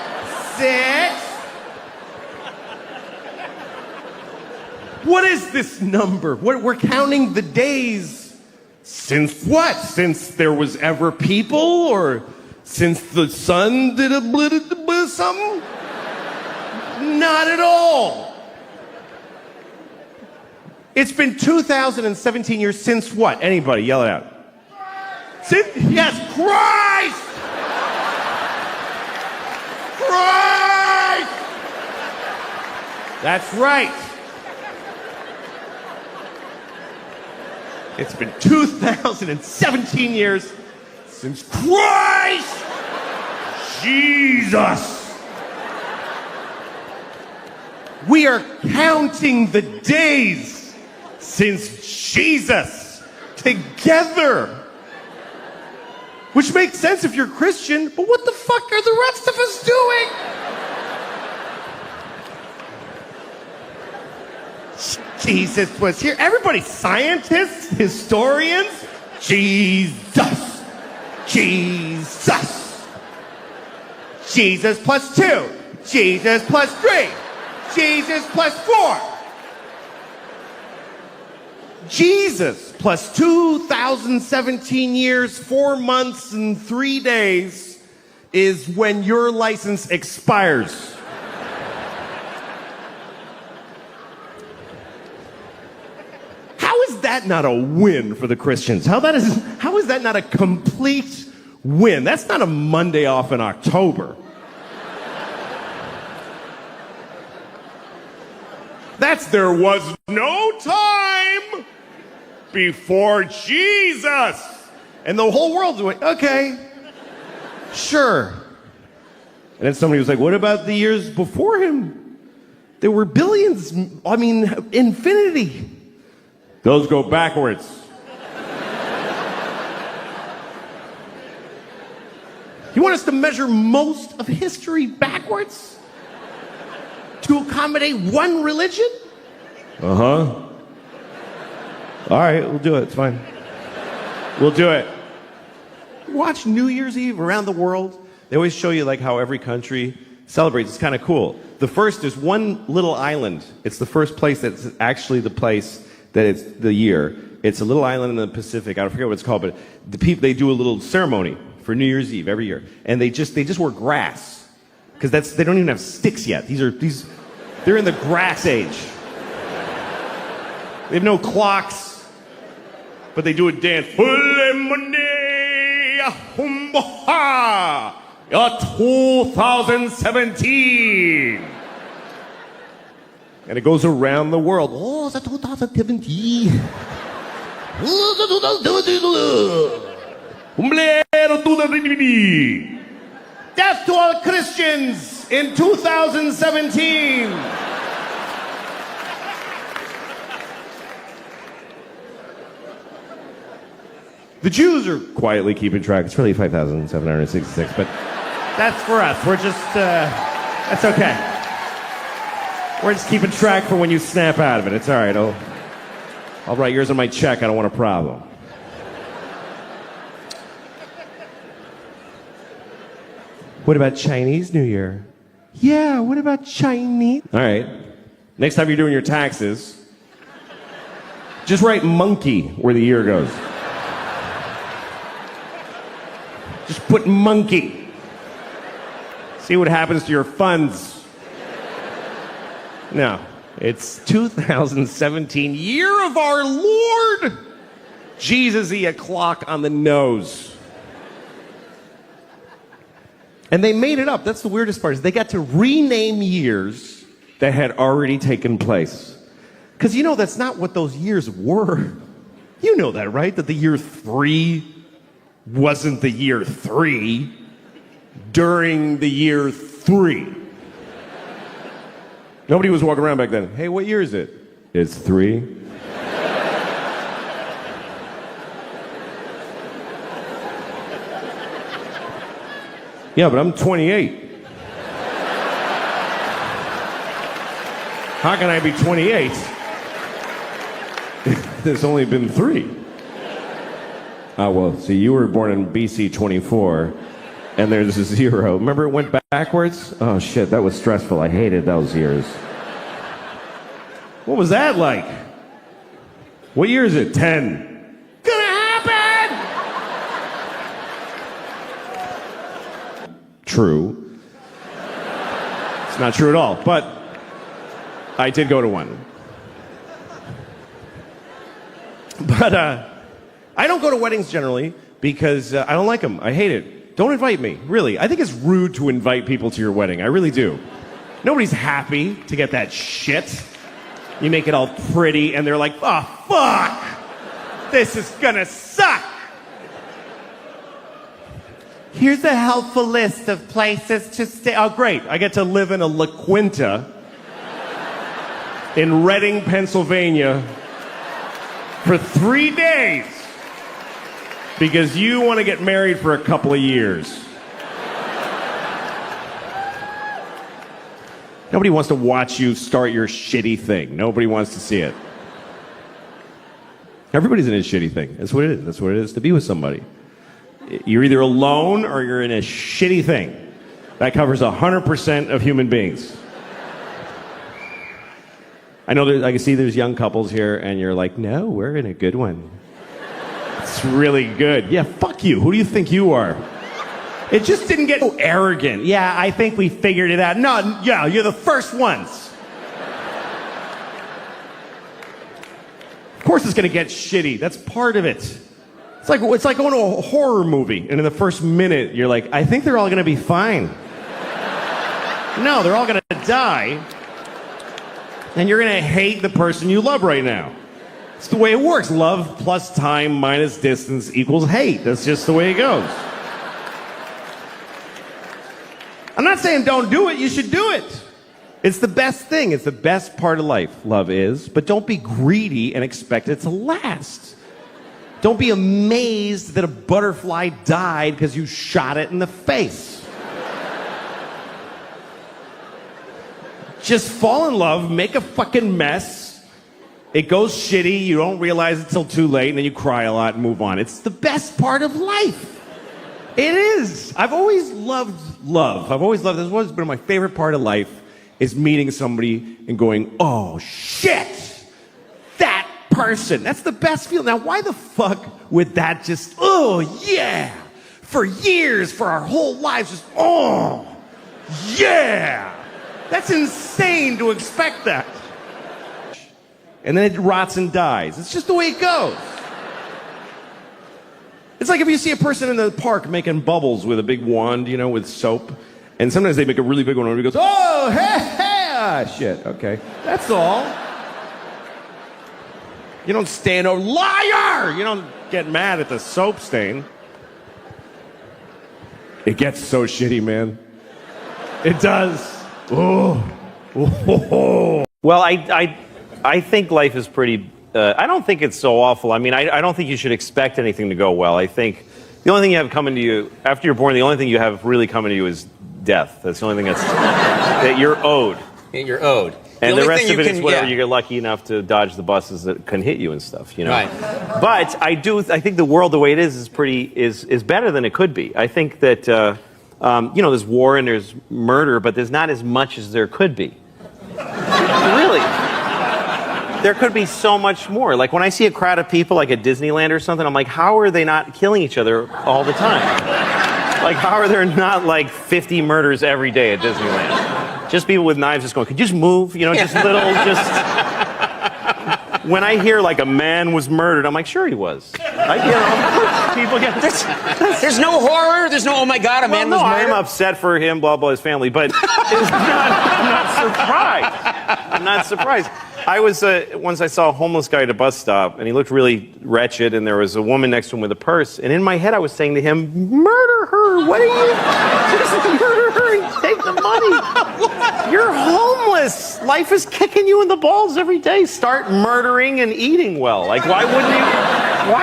6. What is this number? We're counting the days since what? Since there was ever people, or since the sun did a something? Not at all. It's been 2017 years since what? Anybody, yell it out. Since, yes, Christ! Christ! That's right. It's been 2017 years since Christ Jesus. We are counting the days since Jesus together. Which makes sense if you're Christian, but what the fuck are the rest of us doing? Jesus was here. Everybody, scientists, historians, Jesus. Jesus. Jesus plus 2. Jesus plus 3. Jesus plus 4. Jesus plus 2017 years, 4 months, and 3 days is when your license expires. How is that not a win for the Christians? How is that not a complete win? That's not a Monday off in October. That's there was no time before Jesus. And the whole world's going, okay, sure. And then somebody was like, what about the years before him? There were billions, infinity. Those go backwards. You want us to measure most of history backwards? To accommodate one religion? Uh-huh. All right, we'll do it. It's fine. We'll do it. Watch New Year's Eve around the world. They always show you like how every country celebrates. It's kind of cool. The first is one little island. It's the first place that's actually the place that it's the year. It's a little island in the Pacific. I forget what it's called, but the people, they do a little ceremony for New Year's Eve every year, and they just wear grass because they don't even have sticks yet. They're in the grass age. They have no clocks, but they do a dance. 2017. And it goes around the world. Oh, it's 2017. Death to all Christians in 2017. The Jews are quietly keeping track. It's really 5,766, but that's for us. We're just, that's okay. We're just keeping track for when you snap out of it. It's all right. I'll write yours on my check. I don't want a problem. What about Chinese New Year? Yeah, what about Chinese? All right. Next time you're doing your taxes, just write monkey where the year goes. Just put monkey. See what happens to your funds. No, it's 2017, year of our Lord. Jesus-y, a clock on the nose. And they made it up. That's the weirdest part, is they got to rename years that had already taken place. Because you know that's not what those years were. You know that, right? That the year 3 wasn't the year 3 during the year 3. Nobody was walking around back then. Hey, what year is it? It's 3. Yeah, but I'm 28. How can I be 28? There's only been 3. Oh, well, see, you were born in BC 24, and there's a 0. Remember it went backwards? Oh, shit, that was stressful. I hated those years. What was that like? What year is it? 10. Gonna happen! True. It's not true at all, but I did go to one. But, I don't go to weddings generally because I don't like them. I hate it. Don't invite me, really. I think it's rude to invite people to your wedding. I really do. Nobody's happy to get that shit. You make it all pretty and they're like, oh, fuck! This is gonna suck! Here's a helpful list of places to stay. Oh, great. I get to live in a La Quinta in Reading, Pennsylvania for 3 days. Because you want to get married for a couple of years. Nobody wants to watch you start your shitty thing. Nobody wants to see it. Everybody's in his shitty thing. That's what it is. That's what it is to be with somebody. You're either alone or you're in a shitty thing. That covers 100% of human beings. I know I can see there's young couples here, and you're like, no, we're in a good one. It's really good. Yeah, fuck you. Who do you think you are? It just didn't get so arrogant. Yeah, I think we figured it out. No, yeah, you're the first ones. Of course it's going to get shitty. That's part of it. It's like going to a horror movie, and in the first minute, you're like, I think they're all going to be fine. No, they're all going to die. And you're going to hate the person you love right now. It's the way it works. Love plus time minus distance equals hate. That's just the way it goes. I'm not saying don't do it. You should do it. It's the best thing. It's the best part of life, love is. But don't be greedy and expect it to last. Don't be amazed that a butterfly died because you shot it in the face. Just fall in love, make a fucking mess. It goes shitty, you don't realize it till too late, and then you cry a lot and move on. It's the best part of life. It is. I've always loved love. I've always loved this. It's always been my favorite part of life is meeting somebody and going, oh shit, that person. That's the best feeling. Now, why the fuck would that just, oh yeah, for years, for our whole lives, just, oh yeah. That's insane to expect that. And then it rots and dies. It's just the way it goes. It's like if you see a person in the park making bubbles with a big wand, with soap. And sometimes they make a really big one and he goes, oh, hey, shit, okay. That's all. You don't stand over, liar! You don't get mad at the soap stain. It gets so shitty, man. It does. Oh. Well, I think life is pretty. I don't think it's so awful. I mean, I don't think you should expect anything to go well. I think the only thing you have coming to you after you're born, the only thing you have really coming to you is death. That's the only thing that you're owed. You're owed. And the rest of it is whatever you get lucky enough to dodge the buses that can hit you and stuff. Right. But I think the world the way it is better than it could be. I think that there's war and there's murder, but there's not as much as there could be. Really. There could be so much more. Like when I see a crowd of people like at Disneyland or something, I'm like, how are they not killing each other all the time? Like, how are there not like 50 murders every day at Disneyland? Just people with knives just going, could you just move? Just little, When I hear like a man was murdered, I'm like, sure he was. People get There's no horror. There's no, oh my God, a man was murdered. I'm upset for him, blah, blah, his family, but I'm not surprised. I'm not surprised. I was, once I saw a homeless guy at a bus stop, and he looked really wretched, and there was a woman next to him with a purse, and in my head I was saying to him, murder her, what are you, just murder her and take the money. You're homeless. Life is kicking you in the balls every day. Start murdering and eating well. Like, why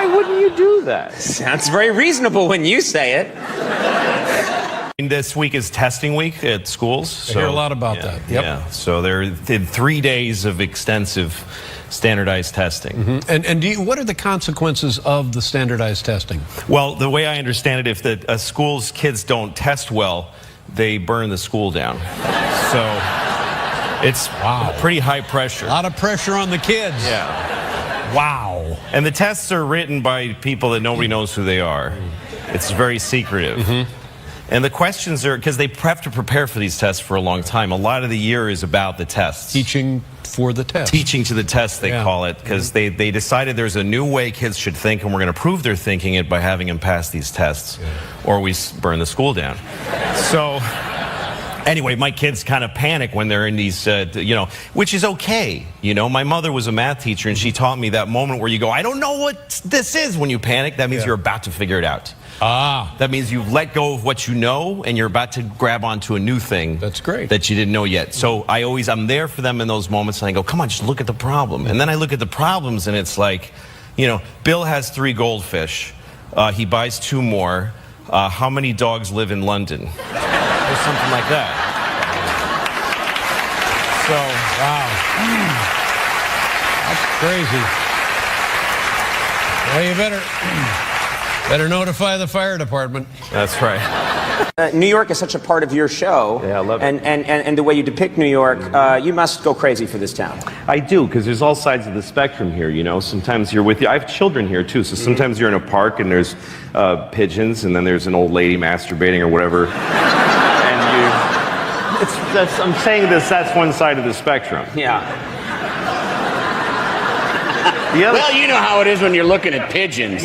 wouldn't you do that? Sounds very reasonable when you say it. This week is testing week at schools. I hear a lot about that. Yep. Yeah. So there did 3 days of extensive standardized testing. Mm-hmm. And what are the consequences of the standardized testing? Well, the way I understand it, if a school's kids don't test well, they burn the school down. So it's pretty high pressure. A lot of pressure on the kids. Yeah. Wow. And the tests are written by people that nobody knows who they are. It's very secretive. Mm-hmm. And the questions are, because they have to prepare for these tests for a long time. A lot of the year is about the tests. Teaching for the test. Teaching to the test, they call it, because they decided there's a new way kids should think, and we're going to prove they're thinking it by having them pass these tests, or we burn the school down. So, anyway, my kids kind of panic when they're in these, which is okay. My mother was a math teacher, and she taught me that moment where you go, I don't know what this is when you panic. That means you're about to figure it out. That means you've let go of what you know and you're about to grab onto a new thing. That's great. That you didn't know yet. So I'm there for them in those moments and I go, come on, just look at the problem. And then I look at the problems and it's like, Bill has 3 goldfish. He buys 2 more. How many dogs live in London? Or something like that. So, wow. That's crazy. Well, you better... Better notify the fire department. That's right. New York is such a part of your show. Yeah, I love it. And the way you depict New York, you must go crazy for this town. I do, because there's all sides of the spectrum here, you know. Sometimes you're with I have children here, too, so sometimes you're in a park and there's pigeons, and then there's an old lady masturbating or whatever. I'm saying that's one side of the spectrum. Yeah. Well, you know how it is when you're looking at pigeons.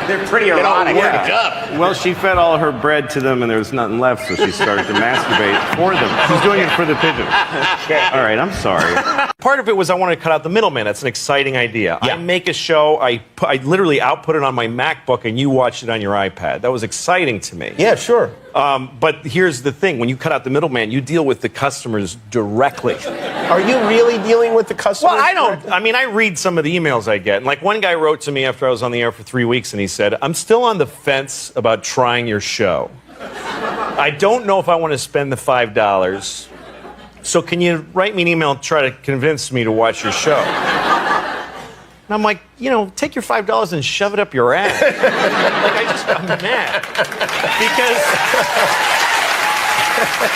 They're pretty Get all erotic. worked up. Well, she fed all her bread to them and there was nothing left, so she started to masturbate for them. She's doing it for the pigeons. All right, I'm sorry. Part of it was I wanted to cut out the middleman. That's an exciting idea. Yeah. I make a show, I literally output it on my MacBook and you watch it on your iPad. That was exciting to me. Yeah, sure. But here's the thing. When you cut out the middleman, you deal with the customers directly. Are you really dealing with the customers? Well, I don't. I mean, I read some of the emails I get. And like one guy wrote to me after I was on the air for 3 weeks and he said, I'm still on the fence about trying your show. I don't know if I want to spend the $5. So can you write me an email and try to convince me to watch your show? And I'm like, you know, take your $5 and shove it up your ass. I'm mad.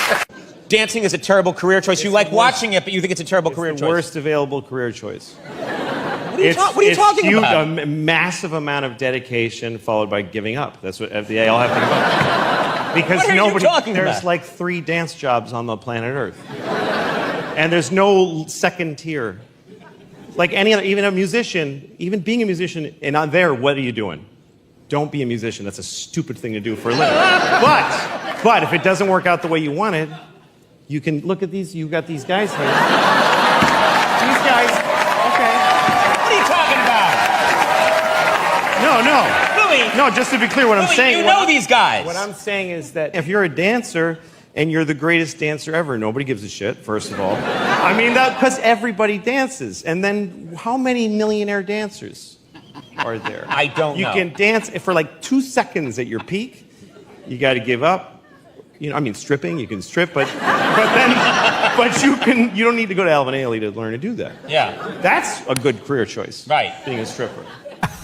Because Dancing is a terrible career choice. You like watching it, but you think it's a terrible career the choice. worst available career choice. What are you talking about? It's a massive amount of dedication followed by giving up. That's what they all have to give up. Because What are you talking there's about? like 3 dance jobs on the planet Earth. And there's no second tier. Like any other, even a musician, even being a musician, and on there, what are you doing? Don't be a musician. That's a stupid thing to do for a living. But if it doesn't work out the way you wanted, you can look at these. You got these guys here. These guys. Okay. What are you talking about? No. Louis. No, just to be clear, what I'm Louis, saying. you know these guys. What I'm saying is that if you're a dancer and you're the greatest dancer ever, nobody gives a shit, first of all. I mean, because everybody dances. And then how many millionaire dancers are there? I don't know. You can dance for like 2 seconds at your peak. You got to give up. You know, I mean, stripping, you can strip, but you don't need to go to Alvin Ailey to learn to do that. Yeah. That's a good career choice. Right. Being a stripper.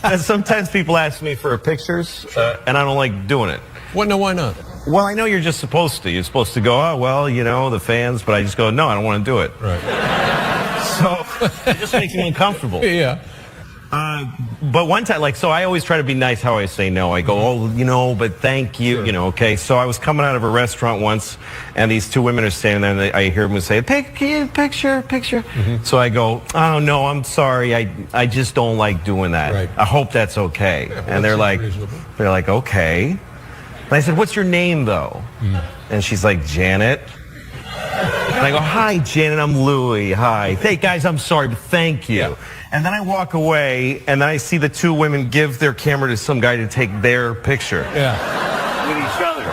And sometimes people ask me for pictures, and I don't like doing it. What? No, why not? Well, I know you're just supposed to. You're supposed to go, oh, well, you know, the fans, but I just go, no, I don't want to do it. Right. So it just makes me uncomfortable. Yeah. But one time, like, so I always try to be nice how I say no. I go, oh, you know, but thank you, you know, okay. So I was coming out of a restaurant once, and these 2 women are standing there, and I hear them say, picture. So I go, oh, no, I'm sorry. I just don't like doing that. Right. I hope that's okay. Yeah, and they're like, okay. And I said, what's your name, though? And she's like, Janet. And I go, hi, Janet, I'm Louie. Hi. Hey, guys, I'm sorry, but thank you. Yeah. And then I walk away, and then I see the 2 women give their camera to some guy to take their picture. Yeah. With each other.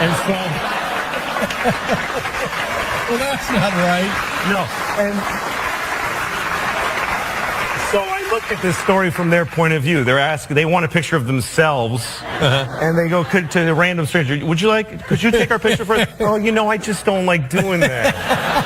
And so... Well, that's not right. No. And... So I look at this story from their point of view. They want a picture of themselves, and they go to a random stranger. Could you take our picture first? Oh, you know, I just don't like doing that.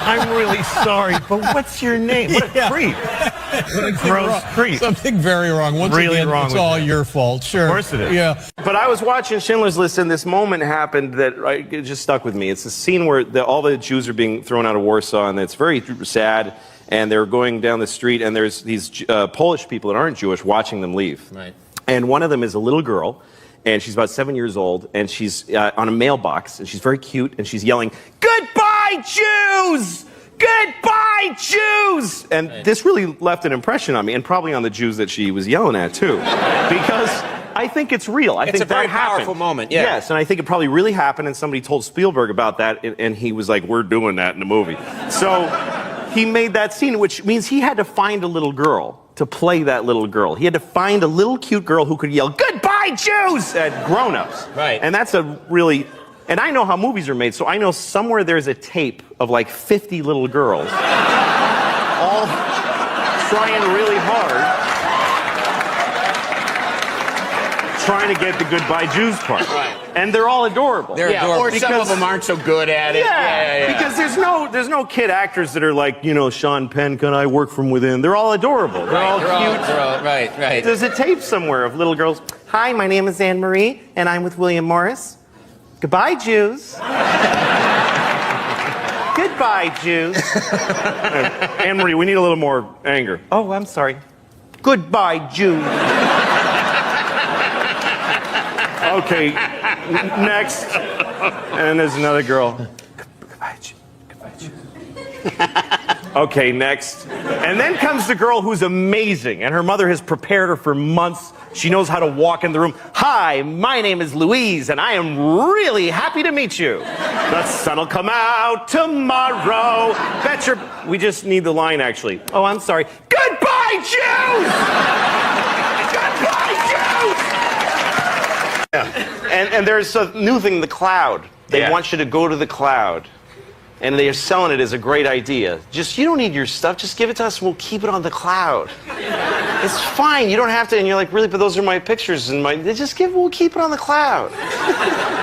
I'm really sorry, but what's your name? What a creep. What a gross creep. Something very wrong. Once Really again, wrong it's with all that. your fault. Sure. Of course it is. Yeah. But I was watching Schindler's List, and this moment happened that it just stuck with me. It's a scene where all the Jews are being thrown out of Warsaw, and it's very sad. And they're going down the street, and there's these Polish people that aren't Jewish watching them leave. Right. And one of them is a little girl, and she's about 7 years old, and she's on a mailbox, and she's very cute, and she's yelling, "Goodbye, Jews! Goodbye, Jews!" And this really left an impression on me, and probably on the Jews that she was yelling at, too. Because I think it's real. I think a very that happened. powerful moment, yeah. Yes, and I think it probably really happened, and somebody told Spielberg about that, and he was like, we're doing that in the movie. So he made that scene, which means he had to find a little girl to play that little girl. He had to find a little cute girl who could yell, "Goodbye, Jews!" at grown-ups. Right. And that's a really... And I know how movies are made, so I know somewhere there's a tape of like 50 little girls all trying really hard trying to get the goodbye Jews part. Right. And they're all adorable. They're adorable. Or some of them aren't so good at it. Yeah. Because there's no kid actors that are like, Sean Penn, can I work from within? They're all adorable. They're all cute. Right. There's a tape somewhere of little girls. Hi, my name is Anne Marie, and I'm with William Morris. Goodbye, Jews. Goodbye, Jews. Anne Marie, we need a little more anger. Oh, I'm sorry. Goodbye, Jews. Okay, next. And there's another girl. Goodbye, Jews. Goodbye, Jews. Okay, next. And then comes the girl who's amazing, and her mother has prepared her for months. She knows how to walk in the room. Hi, my name is Louise, and I am really happy to meet you. The sun will come out tomorrow. We just need the line, actually. Oh, I'm sorry. Goodbye, Jews! Goodbye, Jews! Yeah. And there's a new thing, the cloud. They want you to go to the cloud. And they're selling it as a great idea. You don't need your stuff. Just give it to us and we'll keep it on the cloud. It's fine. You don't have to. And you're like, really? But those are my pictures. And we'll keep it on the cloud.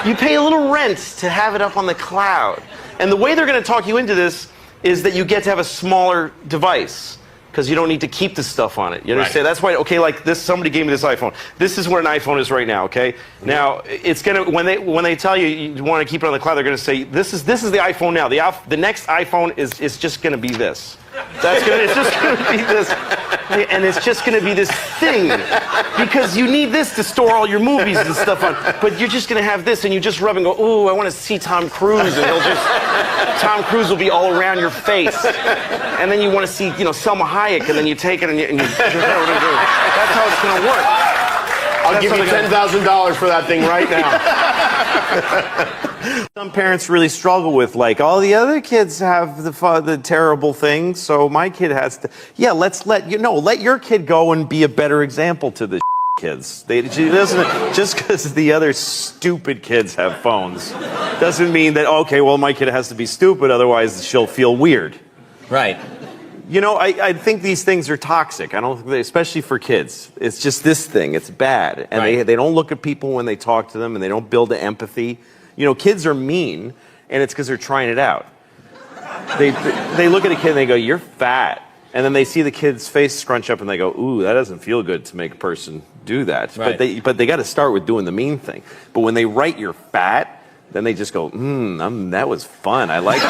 You pay a little rent to have it up on the cloud. And the way they're going to talk you into this is that you get to have a smaller device. Because you don't need to keep the stuff on it. You understand? Right. That's why, okay, like this, somebody gave me this iPhone. This is what an iPhone is right now, okay? Now, it's gonna, when they tell you you want to keep it on the cloud, they're gonna say, this is the iPhone now. The next iPhone is just gonna be this. It's just gonna be this. And it's just gonna be this thing. Because you need this to store all your movies and stuff on. But you're just gonna have this and you just rub and go, ooh, I want to see Tom Cruise. And Tom Cruise will be all around your face. And then you want to see, Selma Hayek, and then you take it and you that's how it's going to work. I'll give you $10,000 for that thing right now. Some parents really struggle with, like, all the other kids have the terrible thing, so my kid has to. Yeah, let your kid go and be a better example to the kids. Just because the other stupid kids have phones doesn't mean that, okay, well, my kid has to be stupid, otherwise she'll feel weird. Right. I think these things are toxic. I don't think especially for kids. It's just this thing. It's bad. And they don't look at people when they talk to them, and they don't build the empathy. Kids are mean, and it's because they're trying it out. They look at a kid and they go, "You're fat." And then they see the kid's face scrunch up and they go, "Ooh, that doesn't feel good to make a person do that." Right. But they got to start with doing the mean thing. But when they write "you're fat," then they just go, that was fun. I like that.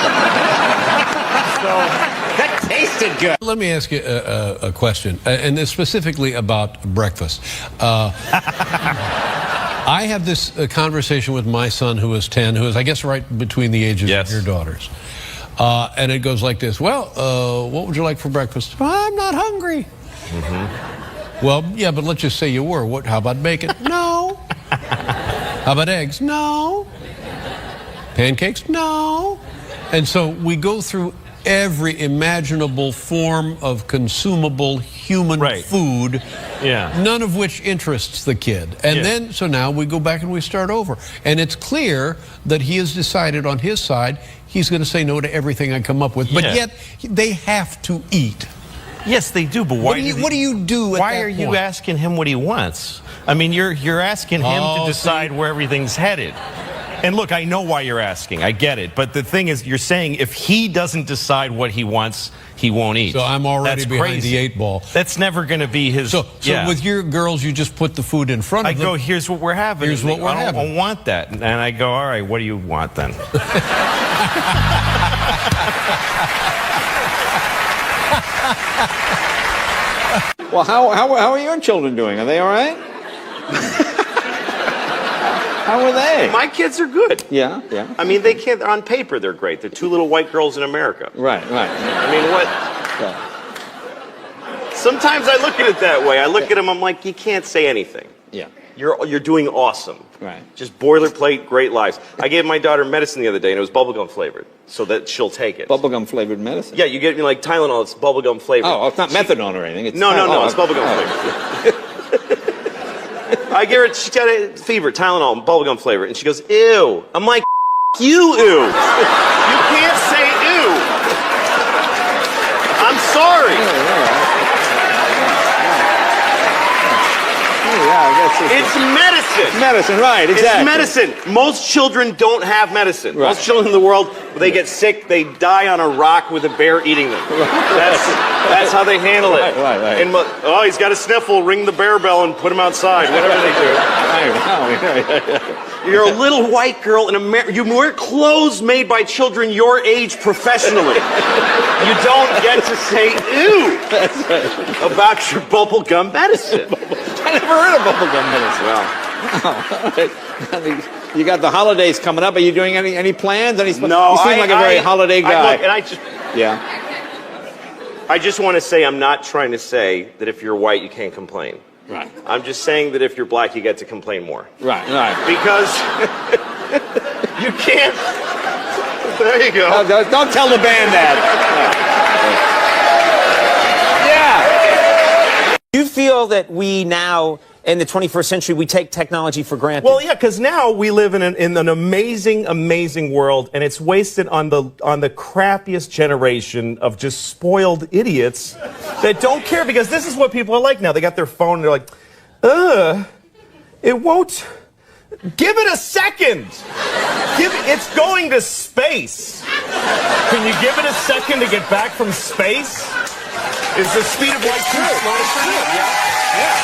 That tasted good. Let me ask you a question, and this specifically about breakfast. I have this conversation with my son, who is 10, who is, I guess, right between the ages of your daughters. And it goes like this. Well, what would you like for breakfast? I'm not hungry. Mm-hmm. Well, yeah, but let's just say you were. How about bacon? No. How about eggs? No. Pancakes? No. And so we go through every imaginable form of consumable human food, none of which interests the kid. And then, so now we go back and we start over. And it's clear that he has decided on his side he's going to say no to everything I come up with. But yet, they have to eat. Yes, they do, but why? What do you do at why that are you point? asking him what he wants? I mean, you're asking him to decide where everything's headed. And look, I know why you're asking. I get it. But the thing is, you're saying if he doesn't decide what he wants, he won't eat. So I'm already That's behind crazy. the 8 ball. That's never going to be his... So with your girls, you just put the food in front of them. I go, here's what we're having. Here's what we're having. I don't want that. And I go, all right, what do you want then? Well, how are your children doing? Are they all right? How are they? My kids are good. Yeah. I mean, on paper, they're great. They're 2 little white girls in America. Right. I mean, what? Sometimes I look at it that way. I look at them, I'm like, you can't say anything. Yeah. You're doing awesome. Right. Just boilerplate, great lives. I gave my daughter medicine the other day, and it was bubblegum flavored, so that she'll take it. Bubblegum flavored medicine? Yeah, you get me like Tylenol, it's bubblegum flavored. Oh, it's not methadone or anything. It's no, it's bubblegum flavored. I give her, she got a fever, Tylenol, bubblegum flavor, and she goes, ew. I'm like, you, ew. You can't say ew. I'm sorry. All I guess It's medicine. medicine, right? Exactly. It's medicine. Most children don't have medicine. Right. Most children in the world, when they get sick, they die on a rock with a bear eating them. That's how they handle it. Right. And oh, he's got a sniffle. Ring the bear bell and put him outside. Whatever they do. You're a little white girl in America. You wear clothes made by children your age professionally. You don't get to say ew about your bubblegum medicine. I never heard of bubblegum medicine. Well, you got the holidays coming up. Are you doing any plans? No, you seem like a very holiday guy. I just want to say I'm not trying to say that if you're white you can't complain. Right. I'm just saying that if you're black you get to complain more. Right. Because you can't. There you go. Don't tell the band that. Yeah. Do you feel that we now, in the 21st century, we take technology for granted? Well, yeah, because now we live in an amazing, amazing world, and it's wasted on the crappiest generation of just spoiled idiots that don't care. Because this is what people are like now. They got their phone, and they're like, it won't. Give it a second. It's going to space. Can you give it a second to get back from space? Is the speed of light too slow for you? Yeah.